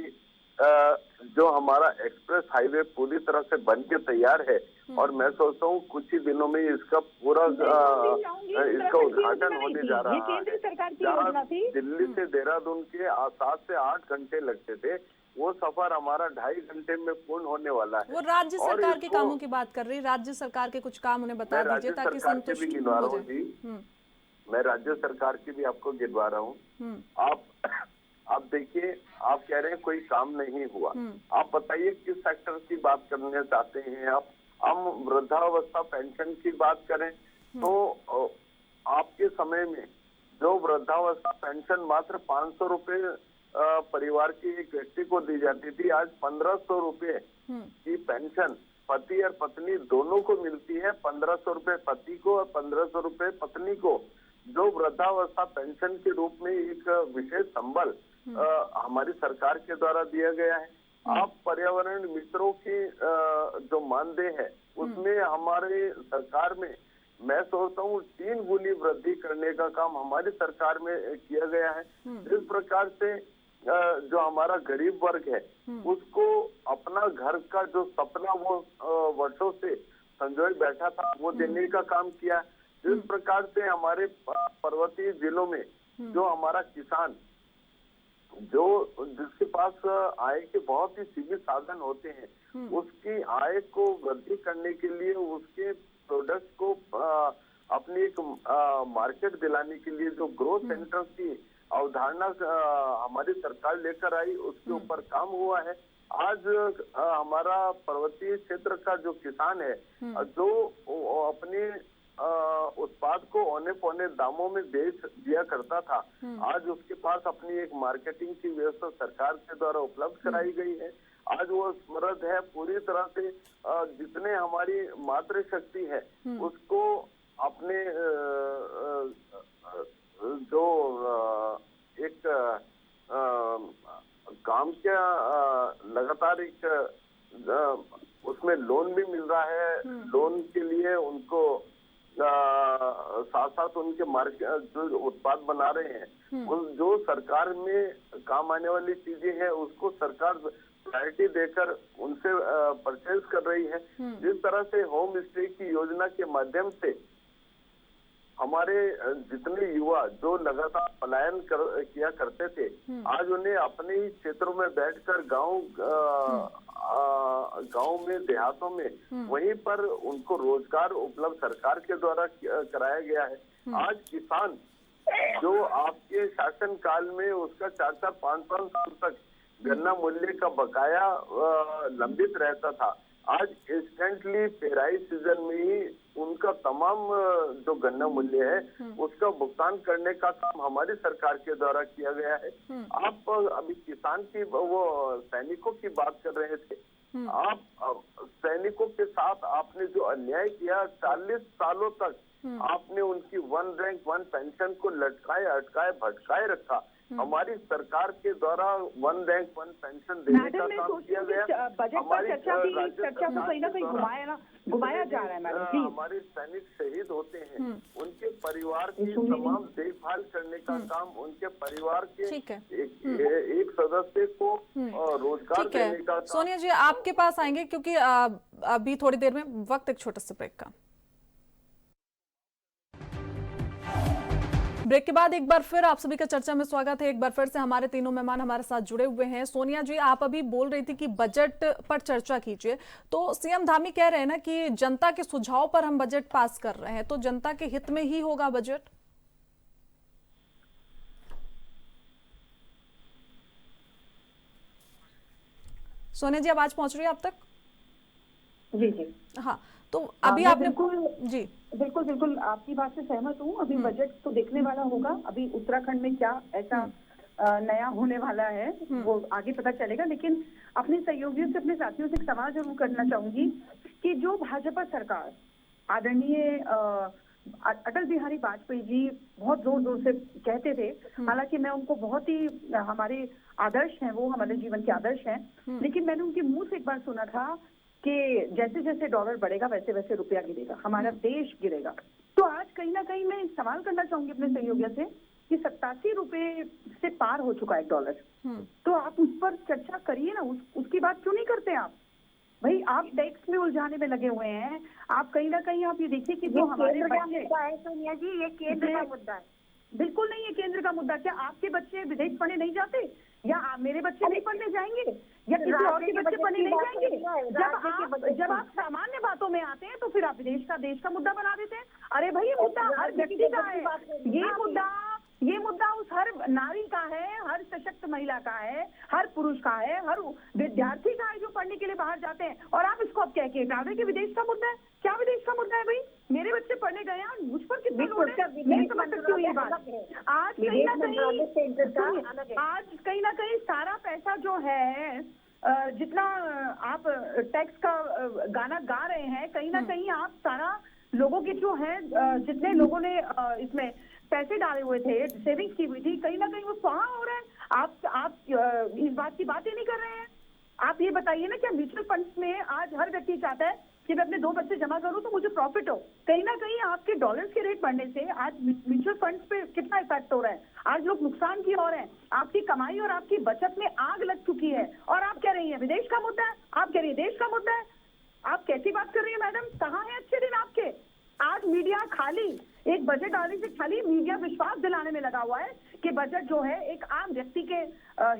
जो हमारा एक्सप्रेस हाईवे पूरी तरह से बन के तैयार है, और मैं सोचता हूँ कुछ ही दिनों में इसका पूरा इसका उद्घाटन होने जा रहा है। जहाँ दिल्ली से देहरादून के 7 से 8 घंटे लगते थे, वो सफर हमारा 2.5 घंटे में पूर्ण होने वाला है। वो राज्य सरकार के कामों की बात कर रही है, राज्य सरकार के कुछ काम उन्हें बता दीजिए ताकि संतुष्टि हो जाए। मैं राज्य सरकार की भी आपको गिनवा रहा हूँ। आप देखिए, आप कह रहे हैं कोई काम नहीं हुआ, आप बताइए किस सेक्टर की बात करने चाहते हैं आप। हम वृद्धावस्था पेंशन की बात करें तो आपके समय में जो वृद्धावस्था पेंशन मात्र 500 रुपए परिवार के एक व्यक्ति को दी जाती थी, आज 1500 रुपए की पेंशन पति और पत्नी दोनों को मिलती है। 1500 रुपए पति को और 1500 रुपए पत्नी को, जो वृद्धावस्था पेंशन के रूप में एक विशेष संबल हमारी सरकार के द्वारा दिया गया है। आप पर्यावरण मित्रों की जो मानदेय है उसमें हमारे सरकार में मैं सोचता हूँ 3 गुनी वृद्धि करने का काम हमारी सरकार में किया गया है। जिस प्रकार से जो हमारा गरीब वर्ग है उसको अपना घर का जो सपना वो वर्षों से संजोए बैठा था वो देने का काम किया। जिस प्रकार से हमारे पर्वतीय जिलों में जो हमारा किसान जो जिसके पास आय के बहुत ही सीमित साधन होते हैं, उसकी आय को वृद्धि करने के लिए उसके प्रोडक्ट को अपनी एक मार्केट दिलाने के लिए जो ग्रोथ सेंटर की अवधारणा हमारी सरकार लेकर आई, उसके ऊपर काम हुआ है। आज हमारा पर्वतीय क्षेत्र का जो किसान है जो अपने उत्पाद को औने पौने दामों में बेच दिया करता था, आज उसके पास अपनी एक मार्केटिंग की व्यवस्था सरकार के द्वारा उपलब्ध कराई गई है। आज वो समृद्ध है पूरी तरह से। जितने हमारी मातृशक्ति है उसको अपने जो एक काम का लगातार एक उसमें लोन भी मिल रहा है। लोन के लिए उनको साथ साथ उनके मार्केट जो उत्पाद बना रहे हैं उस जो सरकार में काम आने वाली चीजें हैं उसको सरकार प्रायोरिटी देकर उनसे परचेज कर रही है। जिस तरह से होम स्टे की योजना के माध्यम से हमारे जितने युवा जो लगातार पलायन किया करते थे आज उन्हें अपने ही क्षेत्रों में बैठकर गांव में देहातों में वहीं पर उनको रोजगार उपलब्ध सरकार के द्वारा कराया गया है। आज किसान जो आपके शासन काल में उसका 4-5 साल तक गन्ना मूल्य का बकाया लंबित रहता था, आज इंस्टेंटली पेराई सीजन में ही उनका तमाम जो गन्ना मूल्य है उसका भुगतान करने का काम हमारी सरकार के द्वारा किया गया है। आप अभी किसान की वो सैनिकों की बात कर रहे थे, आप सैनिकों के साथ आपने जो अन्याय किया 40 सालों तक आपने उनकी 1 रैंक 1 पेंशन को लटकाए अटकाए भटकाए रखा। हमारी सरकार के द्वारा 1 रैंक 1 पेंशन देने का काम किया गया। बजट पर चर्चा तो कहीं ना कहीं घुमाया जा रहा है मैडम। हमारे सैनिक शहीद होते हैं उनके परिवार की तमाम देखभाल करने का काम उनके परिवार के एक सदस्य को रोजगार देने का काम। सोनिया जी आपके पास आएंगे क्योंकि अभी थोड़ी देर में वक्त एक छोटे से ब्रेक का। ब्रेक के बाद एक बार फिर आप सभी का चर्चा में स्वागत है। एक बार फिर से हमारे तीनों मेहमान हमारे साथ जुड़े हुए हैं। सोनिया जी आप अभी बोल रही थी कि बजट पर चर्चा कीजिए, तो सीएम धामी कह रहे हैं ना कि जनता के सुझाव पर हम बजट पास कर रहे हैं, तो जनता के हित में ही होगा बजट। सोनिया जी आवाज पहुंच रही है आप तक? जी जी हाँ, तो अभी आपने जी बिल्कुल आपकी बात से सहमत हूँ। अभी बजट तो देखने वाला होगा, अभी उत्तराखंड में क्या ऐसा नया होने वाला है वो आगे पता चलेगा। लेकिन अपने सहयोगियों से अपने साथियों से एक सवाल जरूर करना चाहूंगी कि जो भाजपा सरकार आदरणीय अटल बिहारी वाजपेयी जी बहुत जोर जोर से कहते थे, हालांकि मैं उनको बहुत ही हमारे आदर्श हैं, वो हमारे जीवन के आदर्श हैं, लेकिन मैंने उनके मुंह से एक बार सुना था कि जैसे जैसे डॉलर बढ़ेगा वैसे वैसे रुपया गिरेगा, हमारा देश गिरेगा। तो आज कहीं ना कहीं मैं सवाल करना चाहूंगी अपने सहयोगियों से कि 87 रुपए से पार हो चुका है $1, तो आप उस पर चर्चा करिए ना, उसकी बात क्यों नहीं करते आप? भाई आप टैक्स में उलझाने में लगे हुए हैं। आप कहीं ना कहीं आप ये देखिए कि जो हमारे बच्चे, सोनिया जी ये केंद्र का मुद्दा है। बिल्कुल नहीं है केंद्र का मुद्दा। क्या आपके बच्चे विदेश पढ़ने नहीं जाते, या मेरे बच्चे नहीं पढ़ने जाएंगे, या किसी और के बच्चे पढ़ने नहीं जाएंगे? जब आप सामान्य बातों में आते हैं तो फिर आप देश का मुद्दा बना देते हैं। अरे भाई ये मुद्दा हर व्यक्ति का है, ये मुद्दा उस हर नारी का है, हर सशक्त महिला का है, हर पुरुष का है, हर विद्यार्थी का है जो पढ़ने के लिए बाहर जाते हैं। और आप इसको अब कह के हटा दें कि विदेश का मुद्दा है। क्या विदेश का मुद्दा है भाई? मेरे बच्चे पढ़ने गए हैं, मुझ पर कितना लोड है, नहीं समझ सकती हूँ ये बात। आज कहीं ना कहीं सारा पैसा जो है, जितना आप टैक्स का गाना गा रहे हैं, कहीं ना कहीं आप सारा लोगों के जो है, जितने लोगों ने इसमें पैसे डाले हुए थे, सेविंग्स की हुई थी, कहीं ना कहीं वो कहाँ हो रहा है? आप इस बात की बात ही नहीं कर रहे हैं। आप ये बताइए ना, क्या म्यूचुअल फंड्स में आज हर व्यक्ति चाहता है कि मैं अपने 2 बच्चे जमा करूं तो मुझे प्रॉफिट हो? कहीं ना कहीं आपके डॉलर्स के रेट बढ़ने से आज म्यूचुअल फंड्स पे कितना इफेक्ट हो रहा है? आज लोग नुकसान की ओर हैं। आपकी कमाई और आपकी बचत में आग लग चुकी है, और आप कह रही हैं विदेश का मुद्दा है, आप कह रही है देश का मुद्दा है। आप कैसी बात कर रही है मैडम? कहाँ है अच्छे दिन आपके? आज मीडिया खाली एक बजट आने से खाली मीडिया विश्वास दिलाने में लगा हुआ है कि बजट जो है एक आम व्यक्ति के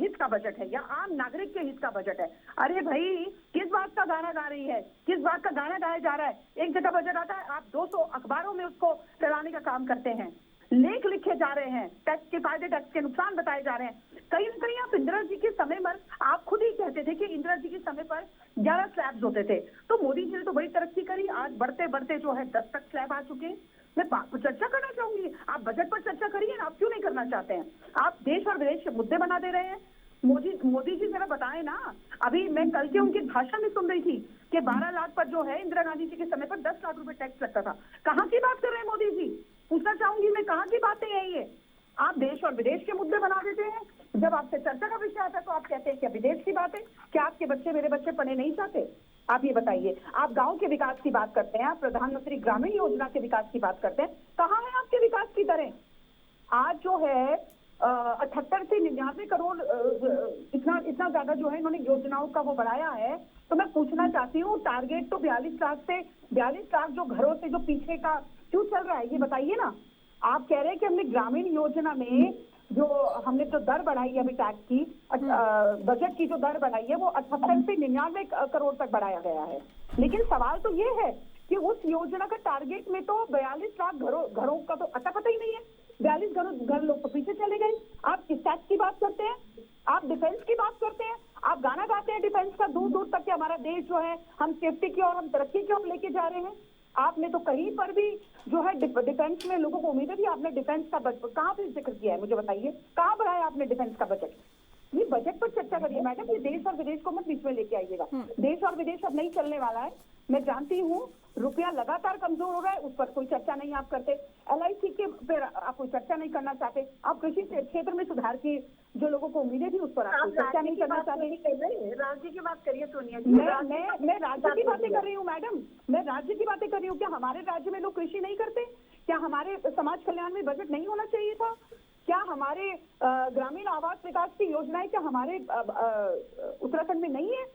हित का बजट है, या आम नागरिक के हित का बजट है। अरे भाई किस बात का गाना गा रही है, किस बात का गाना गाया जा रहा है? एक जगह बजट आता है, आप 200 अखबारों में उसको फैलाने का काम करते हैं, लेख लिखे जा रहे हैं, टैक्स के फायदे टैक्स के नुकसान बताए जा रहे हैं। कहीं ना कहीं आप इंदिरा जी के समय पर, आप खुद ही कहते थे कि इंदिरा जी के समय पर 11 स्लैब्स होते थे, तो मोदी जी ने तो बड़ी तरक्की करी, आज बढ़ते बढ़ते जो है 10 तक स्लैब आ चुके हैं। मैं बात पर चर्चा करना चाहूंगी, आप बजट पर चर्चा करिए ना, आप क्यों नहीं करना चाहते हैं? आप देश और विदेश के मुद्दे बना दे रहे हैं। मोदी जी जरा बताना बताएं ना। अभी मैं कल के उनके भाषण में सुन रही थी कि 12 लाख पर जो है इंदिरा गांधी जी के समय पर 10 लाख रुपए टैक्स लगता था। कहाँ की बात कर रहे हैं मोदी जी? पूछना चाहूंगी मैं, कहाँ की बातें हैं ये? आप देश और विदेश के मुद्दे बना देते हैं। जब आपसे चर्चा का विषय आता है तो आप कहते हैं क्या विदेश की बात है? क्या आपके बच्चे, मेरे बच्चे पढ़े नहीं चाहते? आप ये बताइए। आप गांव के विकास की बात करते हैं, आप प्रधानमंत्री ग्रामीण योजना के विकास की बात करते हैं, कहाँ है आपके विकास की दरें? आज जो है 78 से 99 करोड़ इतना ज्यादा जो है इन्होंने योजनाओं का वो बढ़ाया है। तो मैं पूछना चाहती हूँ, टारगेट तो 42 लाख से 42 लाख जो घरों से जो पीछे का क्यों चल रहा है, ये बताइए ना। आप कह रहे हैं कि हमने ग्रामीण योजना में जो हमने जो दर बढ़ाई है अभी टैक्स की, बजट की जो दर बढ़ाई है वो 78 से 99 करोड़ तक बढ़ाया गया है। लेकिन सवाल तो ये है कि उस योजना का टारगेट में तो 42 लाख घरों का तो अता पता ही नहीं है। 42 घर लोग तो पीछे चले गए। आप किस टैक्स की बात करते हैं? आप डिफेंस की बात करते हैं। आप गाना गाते हैं डिफेंस का, दूर दूर तक कि हमारा देश जो है हम सेफ्टी की और हम तरक्की की ओर लेके जा रहे हैं। आपने तो कहीं पर भी जो है डिफेंस में लोगों को उम्मीद है कि आपने डिफेंस का बजट कहाँ पे जिक्र किया है? मुझे बताइए, कहाँ बढ़ाया आपने डिफेंस का बजट? ये बजट पर चर्चा करिए मैडम, ये देश और विदेश को मत बीच में लेके आइएगा। देश और विदेश अब नहीं चलने वाला है। मैं जानती हूँ रुपया लगातार कमजोर हो रहा है, उस पर कोई चर्चा नहीं आप करते। LIC के पर आप कोई चर्चा नहीं करना चाहते। आप कृषि क्षेत्र में सुधार की जो लोगों को उम्मीदें थी उस पर आप कोई चर्चा नहीं करना चाहते। राज्य की बात करिए सोनिया जी। मैं राज्य की बातें कर रही हूँ मैडम, मैं राज्य की बातें कर रही हूँ। क्या हमारे राज्य में लोग कृषि नहीं करते? क्या हमारे समाज कल्याण में बजट नहीं होना चाहिए था? क्या हमारे ग्रामीण आवास विकास की योजनाएं क्या हमारे उत्तराखंड में नहीं है?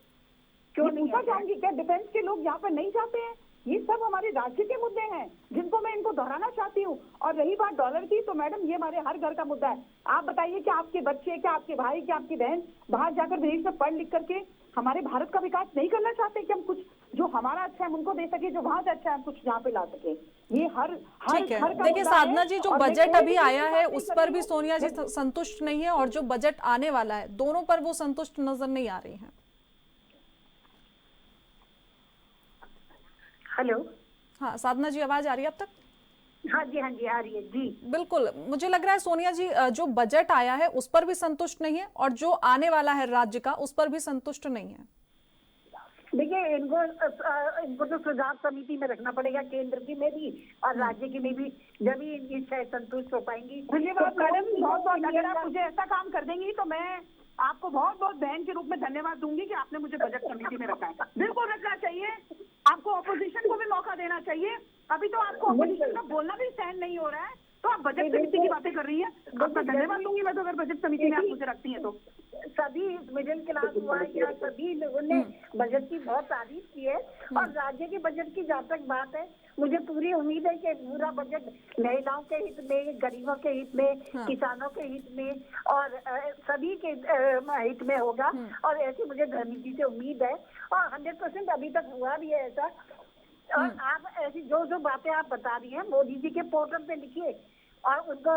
क्यों नहीं पूछा जाऊंगी, क्या डिफेंस के लोग यहाँ पर नहीं जाते हैं? ये सब हमारे राज्य के मुद्दे हैं जिनको मैं इनको दोहराना चाहती हूँ। और रही बात डॉलर की, तो मैडम ये हमारे हर घर का मुद्दा है। आप बताइए कि आपके बच्चे, क्या आपके भाई, क्या आपकी बहन बाहर जाकर विदेश में पढ़ लिख करके हमारे भारत का विकास नहीं करना चाहते कि हम कुछ जो हमारा अच्छा है हम उनको दे सके, जो वहां से अच्छा है हम कुछ यहाँ पे ला सके? ये हर ठीक है। देखिए साधना जी, जो बजट अभी आया है उस पर भी सोनिया जी संतुष्ट नहीं है, और जो बजट आने वाला है दोनों पर वो संतुष्ट नजर नहीं आ रही है। हेलो, हाँ साधना जी, आवाज आ रही है अब तक? हाँ जी आ रही है जी। बिल्कुल, मुझे लग रहा है सोनिया जी जो बजट आया है उस पर भी संतुष्ट नहीं है, और जो आने वाला है राज्य का उस पर भी संतुष्ट नहीं है। देखिए, इनको तो सुझाव समिति में रखना पड़ेगा, केंद्र की में भी और राज्य की में भी, जब ही इनकी शायद संतुष्ट हो पाएंगी। धन्यवाद मैडम, बहुत बहुत। अगर आप मुझे ऐसा काम कर देंगी तो मैं आपको बहुत बहुत बहन के रूप में धन्यवाद दूंगी कि आपने मुझे बजट समिति में रखा है। बिल्कुल रखना चाहिए, आपको ऑपोजिशन को भी मौका देना चाहिए। अभी तो आपको ऑपोजिशन का बोलना भी सहन नहीं हो रहा है, तो आप बजट समिति की बातें कर रही हैं। आपका धन्यवाद दूंगी मैं तो, अगर बजट समिति में आप मुझे रखती हैं तो। सभी मिडिल क्लास हुआ या सभी लोगों ने बजट की बहुत तारीफ की है। और राज्य के बजट की जहाँ तक बात है, मुझे पूरी उम्मीद है कि पूरा बजट महिलाओं के हित में, गरीबों के हित में, किसानों के हित में और सभी के हित में होगा। और ऐसी मुझे धर्मी से उम्मीद है, और 100% अभी तक हुआ भी है ऐसा। और आप ऐसी जो बातें आप बता रही हैं, मोदी जी के पोर्टल पे लिखिए, और उनको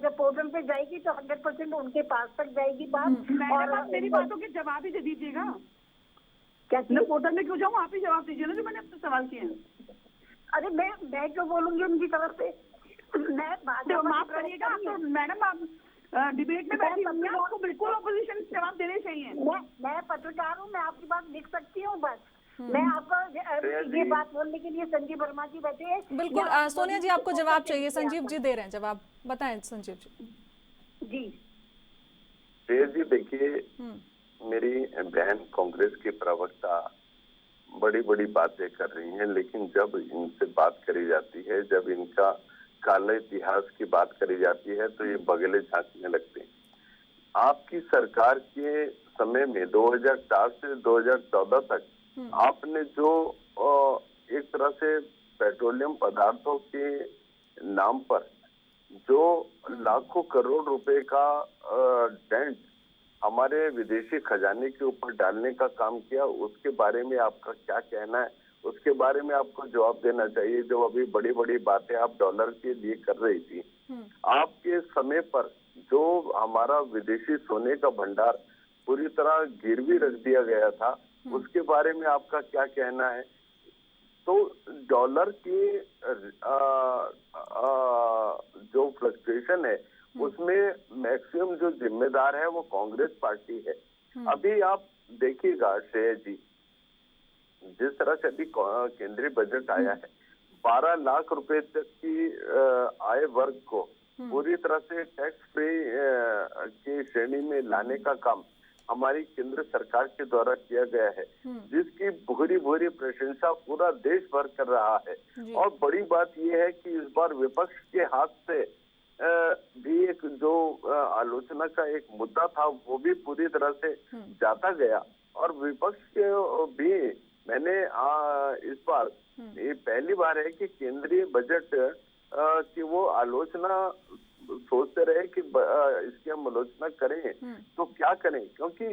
जब पोर्टल पे जाएगी तो 100% उनके पास तक जाएगी बात। और आप मेरी बातों के जवाब ही दे दीजिएगा। क्या मैं पोर्टल में क्यों जाऊँ? आप ही जवाब दीजिए ना जो मैंने आपसे सवाल किए हैं। अरे मैं क्यों बोलूंगी उनकी तरफ से? मैं माफ करिएगा, आप तो मैडम आप डिबेट में बैठी हुई हैं, आपको बिल्कुल ऑपोजिशन जवाब देने चाहिए। मैं पत्रकार हूँ, मैं आपकी बात लिख सकती हूँ। बस मैं आपको ये बात बोलने के लिए संजीव वर्मा जी बैठे हैं। बिल्कुल सोनिया जी, आपको जवाब चाहिए, संजीव जी दे रहे हैं जवाब, बताएं संजीव जी। जी देखिए, मेरी बहन कांग्रेस की प्रवक्ता बड़ी बड़ी बातें कर रही हैं, लेकिन जब इनसे बात करी जाती है, जब इनका काले इतिहास की बात करी जाती है तो ये बगले झांकने लगते हैं। आपकी सरकार के समय में 2004 से 2014 तक आपने जो एक तरह से पेट्रोलियम पदार्थों के नाम पर जो लाखों करोड़ रुपए का डेंट हमारे विदेशी खजाने के ऊपर डालने का काम किया, उसके बारे में आपका क्या कहना है? उसके बारे में आपको जवाब देना चाहिए। जो अभी बड़ी बड़ी बातें आप डॉलर के लिए कर रही थी, आपके समय पर जो हमारा विदेशी सोने का भंडार पूरी तरह गिरवी रख दिया गया था, उसके बारे में आपका क्या कहना है? तो डॉलर की जो फ्लक्चुएशन है उसमें मैक्सिमम जो जिम्मेदार है वो कांग्रेस पार्टी है। अभी आप देखिएगा श्रेय जी, जिस तरह से अभी केंद्रीय बजट आया है, 12 लाख रुपए तक की आय वर्ग को पूरी तरह से टैक्स फ्री की श्रेणी में लाने का काम हमारी केंद्र सरकार के द्वारा किया गया है, जिसकी भूरी भूरी प्रशंसा पूरा देश भर कर रहा है। और बड़ी बात यह है कि इस बार विपक्ष के हाथ से भी एक जो आलोचना का एक मुद्दा था वो भी पूरी तरह से जाता गया। और विपक्ष के भी मैंने इस बार ये पहली बार है कि केंद्रीय बजट की वो आलोचना सोचते रहे कि इसकी हम आलोचना करें तो क्या करें, क्योंकि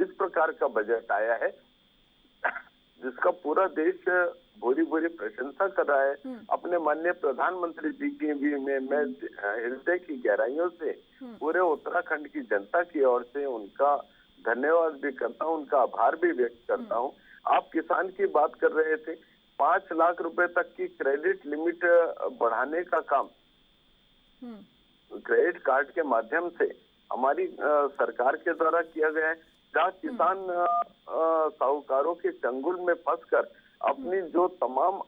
इस प्रकार का बजट आया है जिसका पूरा देश भूरी भूरी प्रशंसा कर रहा है। अपने माननीय प्रधानमंत्री जी की भी मैं हृदय की गहराइयों से पूरे उत्तराखंड की जनता की ओर से उनका धन्यवाद भी करता हूँ, उनका आभार भी व्यक्त करता हूँ। आप किसान की बात कर रहे थे, 5 लाख रुपए तक की क्रेडिट लिमिट बढ़ाने का काम क्रेडिट कार्ड के माध्यम से हमारी सरकार के द्वारा किया गया है। जहाँ किसान साहूकारों के चंगुल में फंसकर अपनी जो तमाम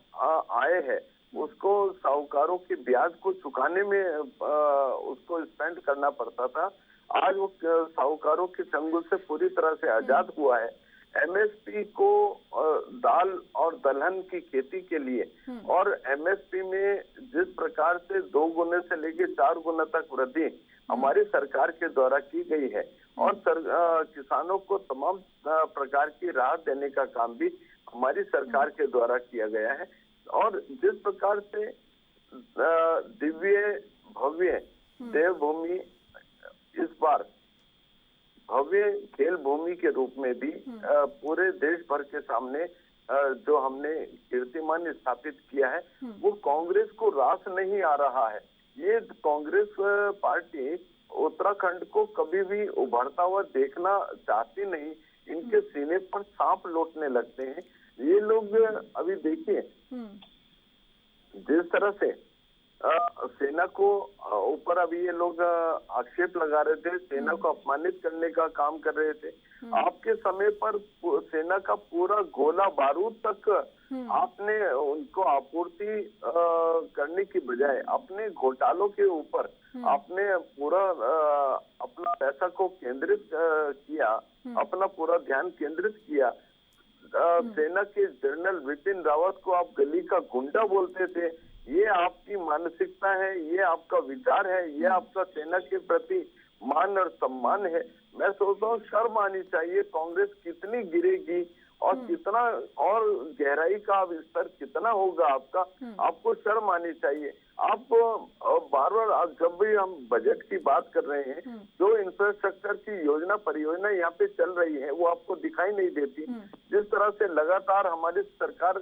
आय है उसको साहूकारों के ब्याज को चुकाने में उसको स्पेंड करना पड़ता था, आज वो साहूकारों के चंगुल से पूरी तरह से आजाद हुआ है। एमएसपी को दाल और दलहन की खेती के लिए और एमएसपी में जिस प्रकार से 2 गुने से लेकर 4 गुना तक वृद्धि हमारी सरकार के द्वारा की गई है और किसानों को तमाम प्रकार की राहत देने का काम भी हमारी सरकार के द्वारा किया गया है। और जिस प्रकार से दिव्य भव्य देवभूमि इस बार भव्य खेल भूमि के रूप में भी पूरे देश भर के सामने जो हमने कीर्तिमान स्थापित किया है वो कांग्रेस को रास नहीं आ रहा है। ये कांग्रेस पार्टी उत्तराखंड को कभी भी उभरता हुआ देखना चाहती नहीं, इनके सीने पर सांप लौटने लगते हैं ये लोग। अभी देखिए जिस तरह से सेना को ऊपर अभी ये लोग आक्षेप लगा रहे थे, सेना को अपमानित करने का काम कर रहे थे। आपके समय पर सेना का पूरा गोला बारूद तक आपने उनको आपूर्ति करने की बजाय अपने घोटालों के ऊपर आपने पूरा अपना पैसा को केंद्रित किया, अपना पूरा ध्यान केंद्रित किया। सेना के जनरल विपिन रावत को आप गली का गुंडा बोलते थे। ये आपकी मानसिकता है, ये आपका विचार है, ये आपका सेना के प्रति मान और सम्मान है। मैं सोचता हूँ शर्म आनी चाहिए। कांग्रेस कितनी गिरेगी और कितना और गहराई का स्तर कितना होगा आपका, आपको शर्म आनी चाहिए। आप बार बार जब भी हम बजट की बात कर रहे हैं, जो इंफ्रास्ट्रक्चर की योजना परियोजना यहाँ पे चल रही है वो आपको दिखाई नहीं देती। जिस तरह से लगातार हमारी सरकार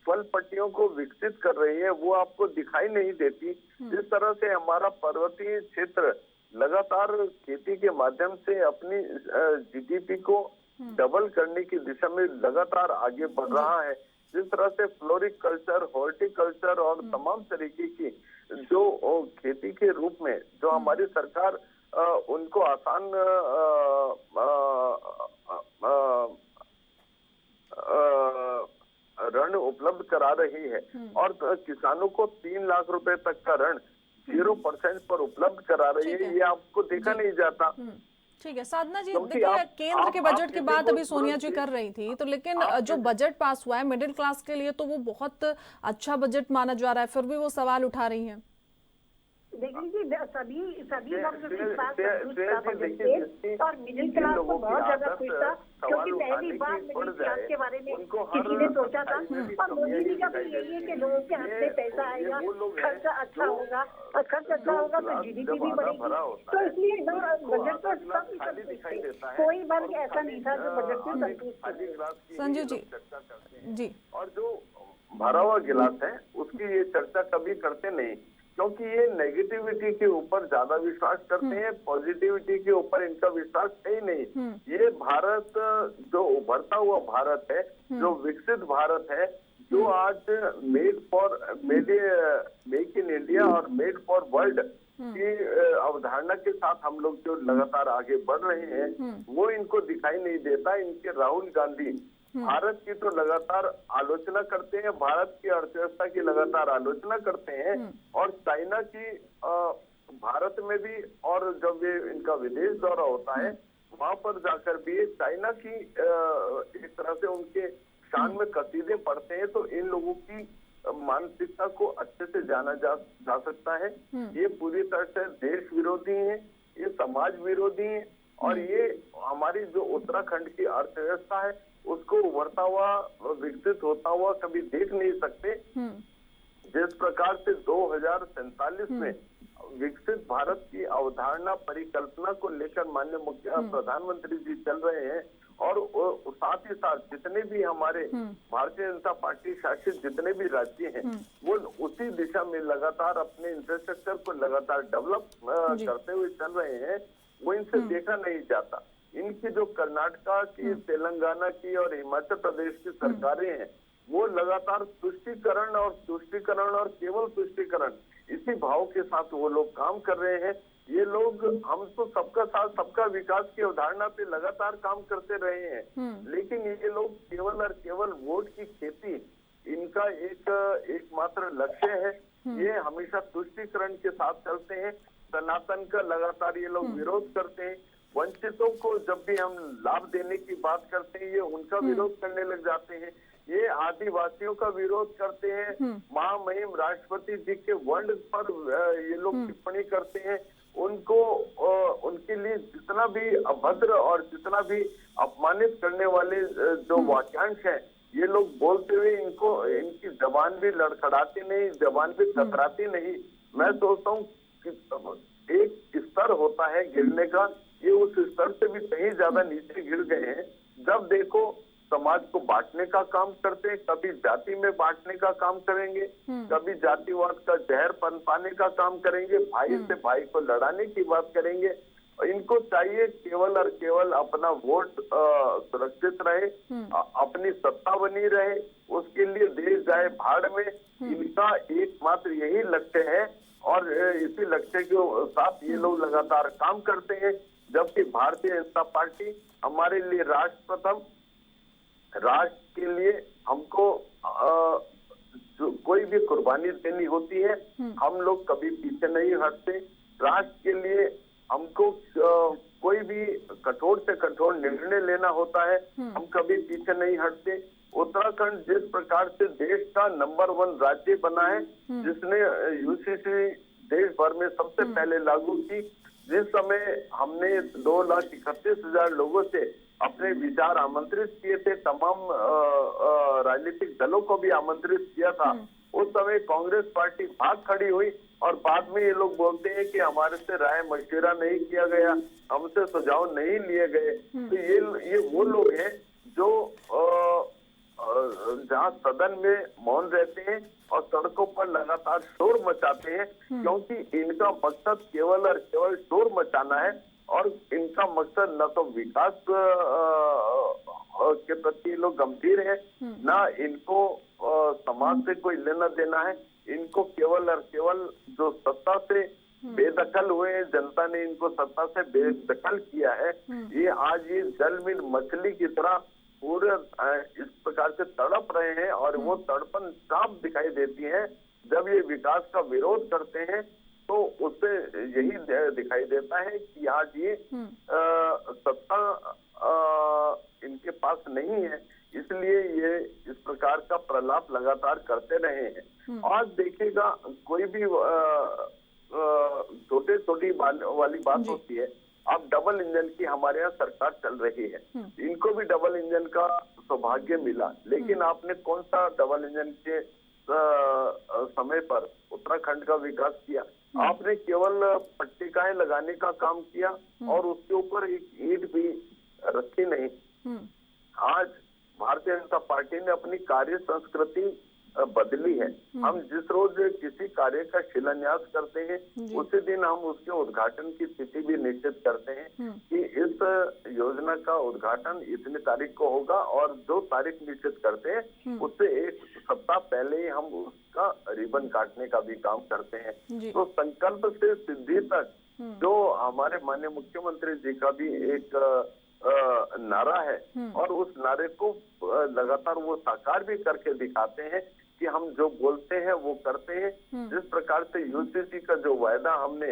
फल पट्टियों को विकसित कर रही है वो आपको दिखाई नहीं देती। जिस तरह से हमारा पर्वतीय क्षेत्र लगातार खेती के माध्यम से अपनी जीडीपी को डबल करने की दिशा में लगातार आगे बढ़ रहा है, जिस तरह से फ्लोरिकल्चर, हॉर्टिकल्चर और तमाम तरीके की जो खेती के रूप में जो हमारी सरकार उनको आसान ऋण उपलब्ध करा रही है और किसानों को 3 लाख रुपए तक का ऋण 0% पर उपलब्ध करा रही है, ये आपको देखा नहीं जाता। ठीक है साधना जी, देखिए केंद्र के बजट की बात अभी सोनिया जी कर रही थी, तो लेकिन जो बजट पास हुआ है मिडिल क्लास के लिए तो वो बहुत अच्छा बजट माना जा रहा है, फिर भी वो सवाल उठा रही हैं। देखिए सभी लोग इस बात और मिडिल क्लास को बहुत ज्यादा खुश था क्योंकि पहली बार मिडिल क्लास के बारे में किसी ने सोचा था। और मोदी जी का भी यही है कि लोगों के हाथ में पैसा आएगा, खर्चा अच्छा होगा और खर्च अच्छा होगा तो जीडीपी भी बढ़ेगी। तो इसलिए बजट तो सब संतुष्ट थे, कोई वर्ग ऐसा नहीं था जो बजट से संतुष्ट। संजीव जी जी, और जो भरा हुआ गिलास है उसकी ये चर्चा कभी करते नहीं क्योंकि ये नेगेटिविटी के ऊपर ज्यादा विश्वास करते हैं, पॉजिटिविटी के ऊपर इनका विश्वास है ही नहीं। ये भारत जो उभरता हुआ भारत है, जो विकसित भारत है, जो आज मेक इन इंडिया और मेड फॉर वर्ल्ड की अवधारणा के साथ हम लोग जो लगातार आगे बढ़ रहे हैं वो इनको दिखाई नहीं देता। इनके राहुल गांधी भारत की तो लगातार आलोचना करते हैं, भारत की अर्थव्यवस्था की लगातार आलोचना करते हैं, और चाइना की भारत में भी, और जब ये इनका विदेश दौरा होता है वहां पर जाकर भी चाइना की एक तरह से उनके शान में कसीदे पढ़ते हैं, तो इन लोगों की मानसिकता को अच्छे से जाना जा सकता है। ये पूरी तरह से देश विरोधी है, ये समाज विरोधी है, और ये हमारी जो उत्तराखंड की अर्थव्यवस्था है उसको उभरता हुआ विकसित होता हुआ कभी देख नहीं सकते। जिस प्रकार से 2047 में विकसित भारत की अवधारणा परिकल्पना को लेकर माननीय प्रधानमंत्री जी चल रहे हैं, और साथ ही साथ जितने भी हमारे भारतीय जनता पार्टी शासित जितने भी राज्य हैं वो उसी दिशा में लगातार अपने इंफ्रास्ट्रक्चर को लगातार डेवलप करते हुए चल रहे हैं, वो इनसे देखा नहीं जाता। इनकी जो कर्नाटका की, तेलंगाना की और हिमाचल प्रदेश की सरकारें हैं वो लगातार तुष्टीकरण और केवल तुष्टीकरण इसी भाव के साथ वो लोग काम कर रहे हैं। ये लोग, हम तो सबका साथ सबका विकास की अवधारणा पे लगातार काम करते रहे हैं, लेकिन ये लोग केवल और केवल वोट की खेती इनका एकमात्र लक्ष्य है। ये हमेशा तुष्टीकरण के साथ चलते हैं, सनातन का लगातार ये लोग विरोध करते हैं, वंचितों को जब भी हम लाभ देने की बात करते हैं ये उनका विरोध करने लग जाते हैं, ये आदिवासियों का विरोध करते हैं, महामहिम राष्ट्रपति जी के वर्ड पर ये लोग टिप्पणी करते हैं, उनको उनके लिए जितना भी अभद्र और जितना भी अपमानित करने वाले जो वाक्यांश हैं ये लोग बोलते हुए इनकी जबान भी लड़खड़ाती नहीं, जबान भी कतराती नहीं। मैं सोचता हूँ कि एक स्तर होता है गिरने का, ये उस स्तर से भी कहीं ज्यादा नीचे गिर गए हैं। जब देखो समाज को बांटने का काम करते हैं, कभी जाति में बांटने का काम करेंगे, कभी जातिवाद का जहर पनपाने का काम करेंगे, भाई से भाई को लड़ाने की बात करेंगे। इनको चाहिए केवल और केवल अपना वोट सुरक्षित रहे, अपनी सत्ता बनी रहे, उसके लिए देश जाए भाड़ में। इनका एकमात्र यही लक्ष्य है और इसी लक्ष्य के साथ ये लोग लगातार काम करते हैं। जबकि भारतीय जनता पार्टी हमारे लिए राष्ट्र प्रथम, राष्ट्र के लिए हमको जो कोई भी कुर्बानी देनी होती है हम लोग कभी पीछे नहीं हटते। राष्ट्र के लिए हमको कोई भी कठोर से कठोर निर्णय लेना होता है, हम कभी पीछे नहीं हटते। उत्तराखंड जिस प्रकार से देश का नंबर 1 राज्य बना है, जिसने यूसीसी देश भर में सबसे पहले लागू की, जिस समय हमने 2,31,000 लोगों से अपने विचार आमंत्रित किए थे, तमाम राजनीतिक दलों को भी आमंत्रित किया था, उस समय कांग्रेस पार्टी भाग खड़ी हुई और बाद में ये लोग बोलते हैं कि हमारे से राय मशविरा नहीं किया गया, हमसे सुझाव नहीं लिए गए। तो ये वो लोग हैं जो जहाँ सदन में मौन रहते हैं और सड़कों पर लगातार शोर मचाते हैं, क्योंकि इनका मकसद केवल और केवल शोर मचाना है और इनका मकसद न तो विकास के प्रति लोग गंभीर है, ना इनको समाज से कोई लेना देना है। इनको केवल और केवल जो सत्ता से बेदखल हुए हैं, जनता ने इनको सत्ता से बेदखल किया है, ये आज ये जल में मछली की तरह पूरे इस प्रकार से तड़प रहे हैं और वो तड़पन साफ दिखाई देती है। जब ये विकास का विरोध करते हैं तो उससे यही दिखाई देता है कि आज ये सत्ता इनके पास नहीं है, इसलिए ये इस प्रकार का प्रलाप लगातार करते रहे हैं। आज देखिएगा कोई भी छोटी वाली बात होती है, अब डबल इंजन की हमारे यहाँ सरकार चल रही है, इनको भी डबल इंजन का सौभाग्य मिला, लेकिन आपने कौन सा डबल इंजन के समय पर उत्तराखंड का विकास किया? आपने केवल पट्टिकाएं लगाने का काम किया और उसके ऊपर एक ईंट भी रखी नहीं। आज भारतीय जनता पार्टी ने अपनी कार्य संस्कृति बदली है। हम जिस रोज किसी कार्य का शिलान्यास करते हैं उसी दिन हम उसके उद्घाटन की तिथि भी निश्चित करते हैं कि इस योजना का उद्घाटन इतनी तारीख को होगा, और जो तारीख निश्चित करते हैं उससे एक सप्ताह पहले ही हम उसका रिबन काटने का भी काम करते हैं। तो संकल्प से सिद्धि तक जो हमारे माननीय मुख्यमंत्री जी का भी एक नारा है, और उस नारे को लगातार वो साकार भी करके दिखाते हैं कि हम जो बोलते हैं वो करते हैं। जिस प्रकार से यूसीसी का जो वायदा हमने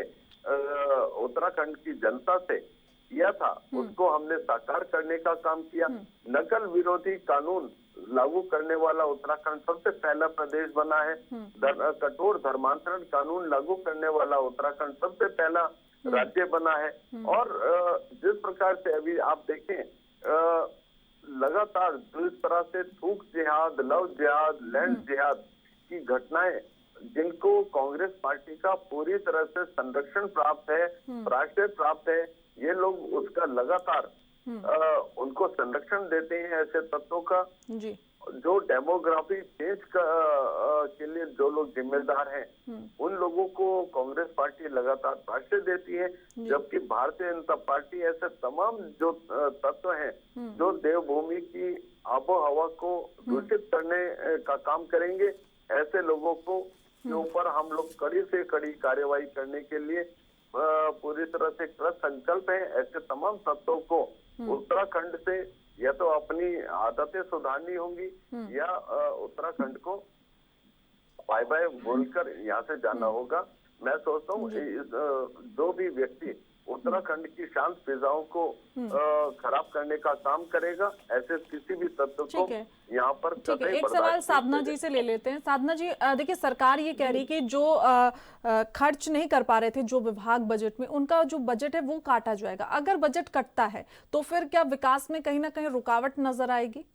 उत्तराखंड की जनता से किया था उसको हमने साकार करने का काम किया। नकल विरोधी कानून लागू करने वाला उत्तराखंड सबसे पहला प्रदेश बना है। कठोर धर्मांतरण कानून लागू करने वाला उत्तराखंड सबसे पहला राज्य बना है। और जिस प्रकार से अभी आप देखें लगातार जिस तरह से थूक जिहाद, लव जिहाद, लैंड जिहाद की घटनाएं, जिनको कांग्रेस पार्टी का पूरी तरह से संरक्षण प्राप्त है, राष्ट्रीय प्राप्त है, ये लोग उसका लगातार उनको संरक्षण देते हैं ऐसे तत्वों का। जो डेमोग्राफी चेंज के लिए जो लोग जिम्मेदार हैं उन लोगों को कांग्रेस पार्टी लगातार भाष्य देती है, जबकि भारतीय जनता पार्टी ऐसे तमाम जो तत्व हैं जो देवभूमि की आबो हवा को दूषित करने का काम करेंगे, ऐसे लोगों को के ऊपर हम लोग कड़ी से कड़ी कार्रवाई करने के लिए पूरी तरह से कृत संकल्प है। ऐसे तमाम तत्वों को उत्तराखंड से या तो अपनी आदतें सुधारनी होंगी या उत्तराखंड को बाय बाय बोलकर यहाँ से जाना होगा। मैं सोचता हूँ जो भी व्यक्ति उत्तराखंड की शांत फिजाओं को खराब करने का काम करेगा, ऐसे किसी भी तत्व को यहाँ पर ठीक है। एक सवाल साधना जी से ले लेते हैं। साधना जी, देखिए सरकार ये कह रही कि जो खर्च नहीं कर पा रहे थे जो विभाग बजट में, उनका जो बजट है वो काटा जाएगा। अगर बजट कटता है तो फिर क्या विकास में कहीं ना कहीं रुकावट नजर आएगी?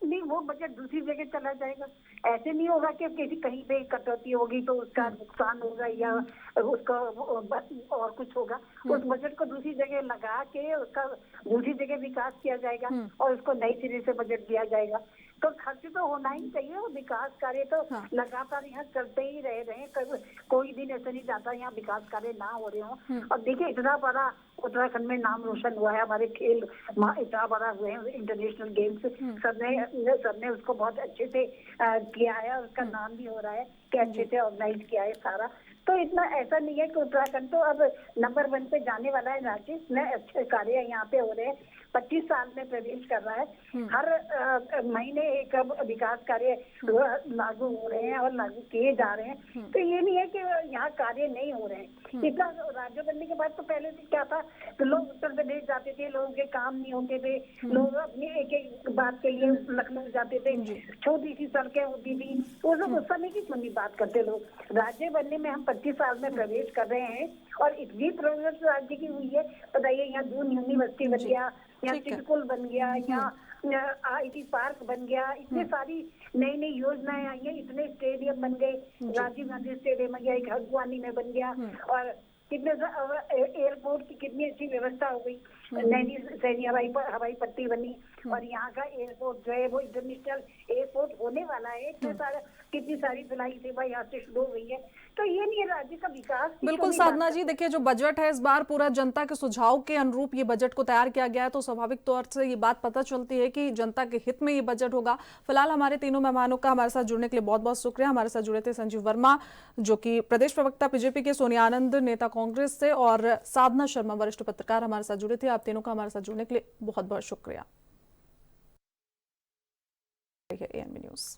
नहीं, वो बजट दूसरी जगह चला जाएगा। ऐसे नहीं होगा कि किसी कहीं पे कटौती होगी तो उसका नुकसान होगा या उसका और कुछ होगा। उस बजट को दूसरी जगह लगा के उसका दूसरी जगह विकास किया जाएगा और उसको नई सिरे से बजट दिया जाएगा। तो खर्च तो होना ही चाहिए और विकास कार्य तो लगातार यहाँ चलते ही रहे हैं। कोई दिन ऐसा नहीं जाता यहाँ विकास कार्य ना हो रहे हों। और देखिए इतना बड़ा उत्तराखंड में नाम रोशन हुआ है, हमारे खेल इतना बड़ा हुए हैं, इंटरनेशनल गेम्स सबने उसको बहुत अच्छे से किया है और उसका नाम भी हो रहा है कि अच्छे से ऑर्गेनाइज किया है सारा। तो इतना ऐसा नहीं है कि उत्तराखंड तो अब नंबर 1 पे जाने वाला है राज्य। इतने अच्छे कार्य यहाँ पे हो रहे हैं। 25 साल में प्रवेश कर रहा है। हर महीने एक विकास कार्य लागू हो रहे हैं और लागू किए जा रहे हैं। तो ये नहीं है कि यहाँ कार्य नहीं हो रहे हैं। इतना राज्य बनने के बाद तो पहले से क्या था, तो लोग उत्तर प्रदेश जाते थे, लोगों के काम नहीं होते थे, लोग अपनी एक एक बात के लिए लखनऊ जाते थे, छोटी सी सड़कें होती थी। वो लोग उस समय की क्यों नहीं बात करते लोग? राज्य बनने में हम 25 साल में प्रवेश कर रहे हैं और इतनी प्रोग्रेस राज्य की हुई है। बताइए, यहाँ दून यूनिवर्सिटी बन गया, यहाँ चिटकुल बन गया, यहाँ IT पार्क बन गया, इतनी सारी नई नई योजनाएं आई हैं, इतने स्टेडियम बन गए। राजीव गांधी स्टेडियम बन गया, एक हल्द्वानी में बन गया, और कितने एयरपोर्ट की कितनी अच्छी व्यवस्था हो गई। नैनी सैनी हवाई पट्टी बनी और यहाँ का एयरपोर्ट जो है वो इंटरनेशनल एयरपोर्ट होने वाला है। इतने सारा कितनी सारी फ्लाई सेवा यहाँ से शुरू हो गई है। तो ये नहीं है राज्य का विकास। बिल्कुल साधना जी, देखिए जो बजट है इस बार पूरा जनता के सुझाव के अनुरूप ये बजट को तैयार किया गया है, तो स्वाभाविक तौर से ये बात पता चलती है कि जनता के हित में ये बजट होगा। फिलहाल हमारे तीनों मेहमानों का हमारे साथ जुड़ने के लिए बहुत बहुत शुक्रिया। हमारे साथ जुड़े थे संजीव वर्मा जो कि प्रदेश प्रवक्ता बीजेपी के, सोनिया आनंद नेता कांग्रेस से, और साधना शर्मा वरिष्ठ पत्रकार हमारे साथ जुड़े थे। आप तीनों का हमारे साथ जुड़ने के लिए बहुत बहुत शुक्रिया। ANB news.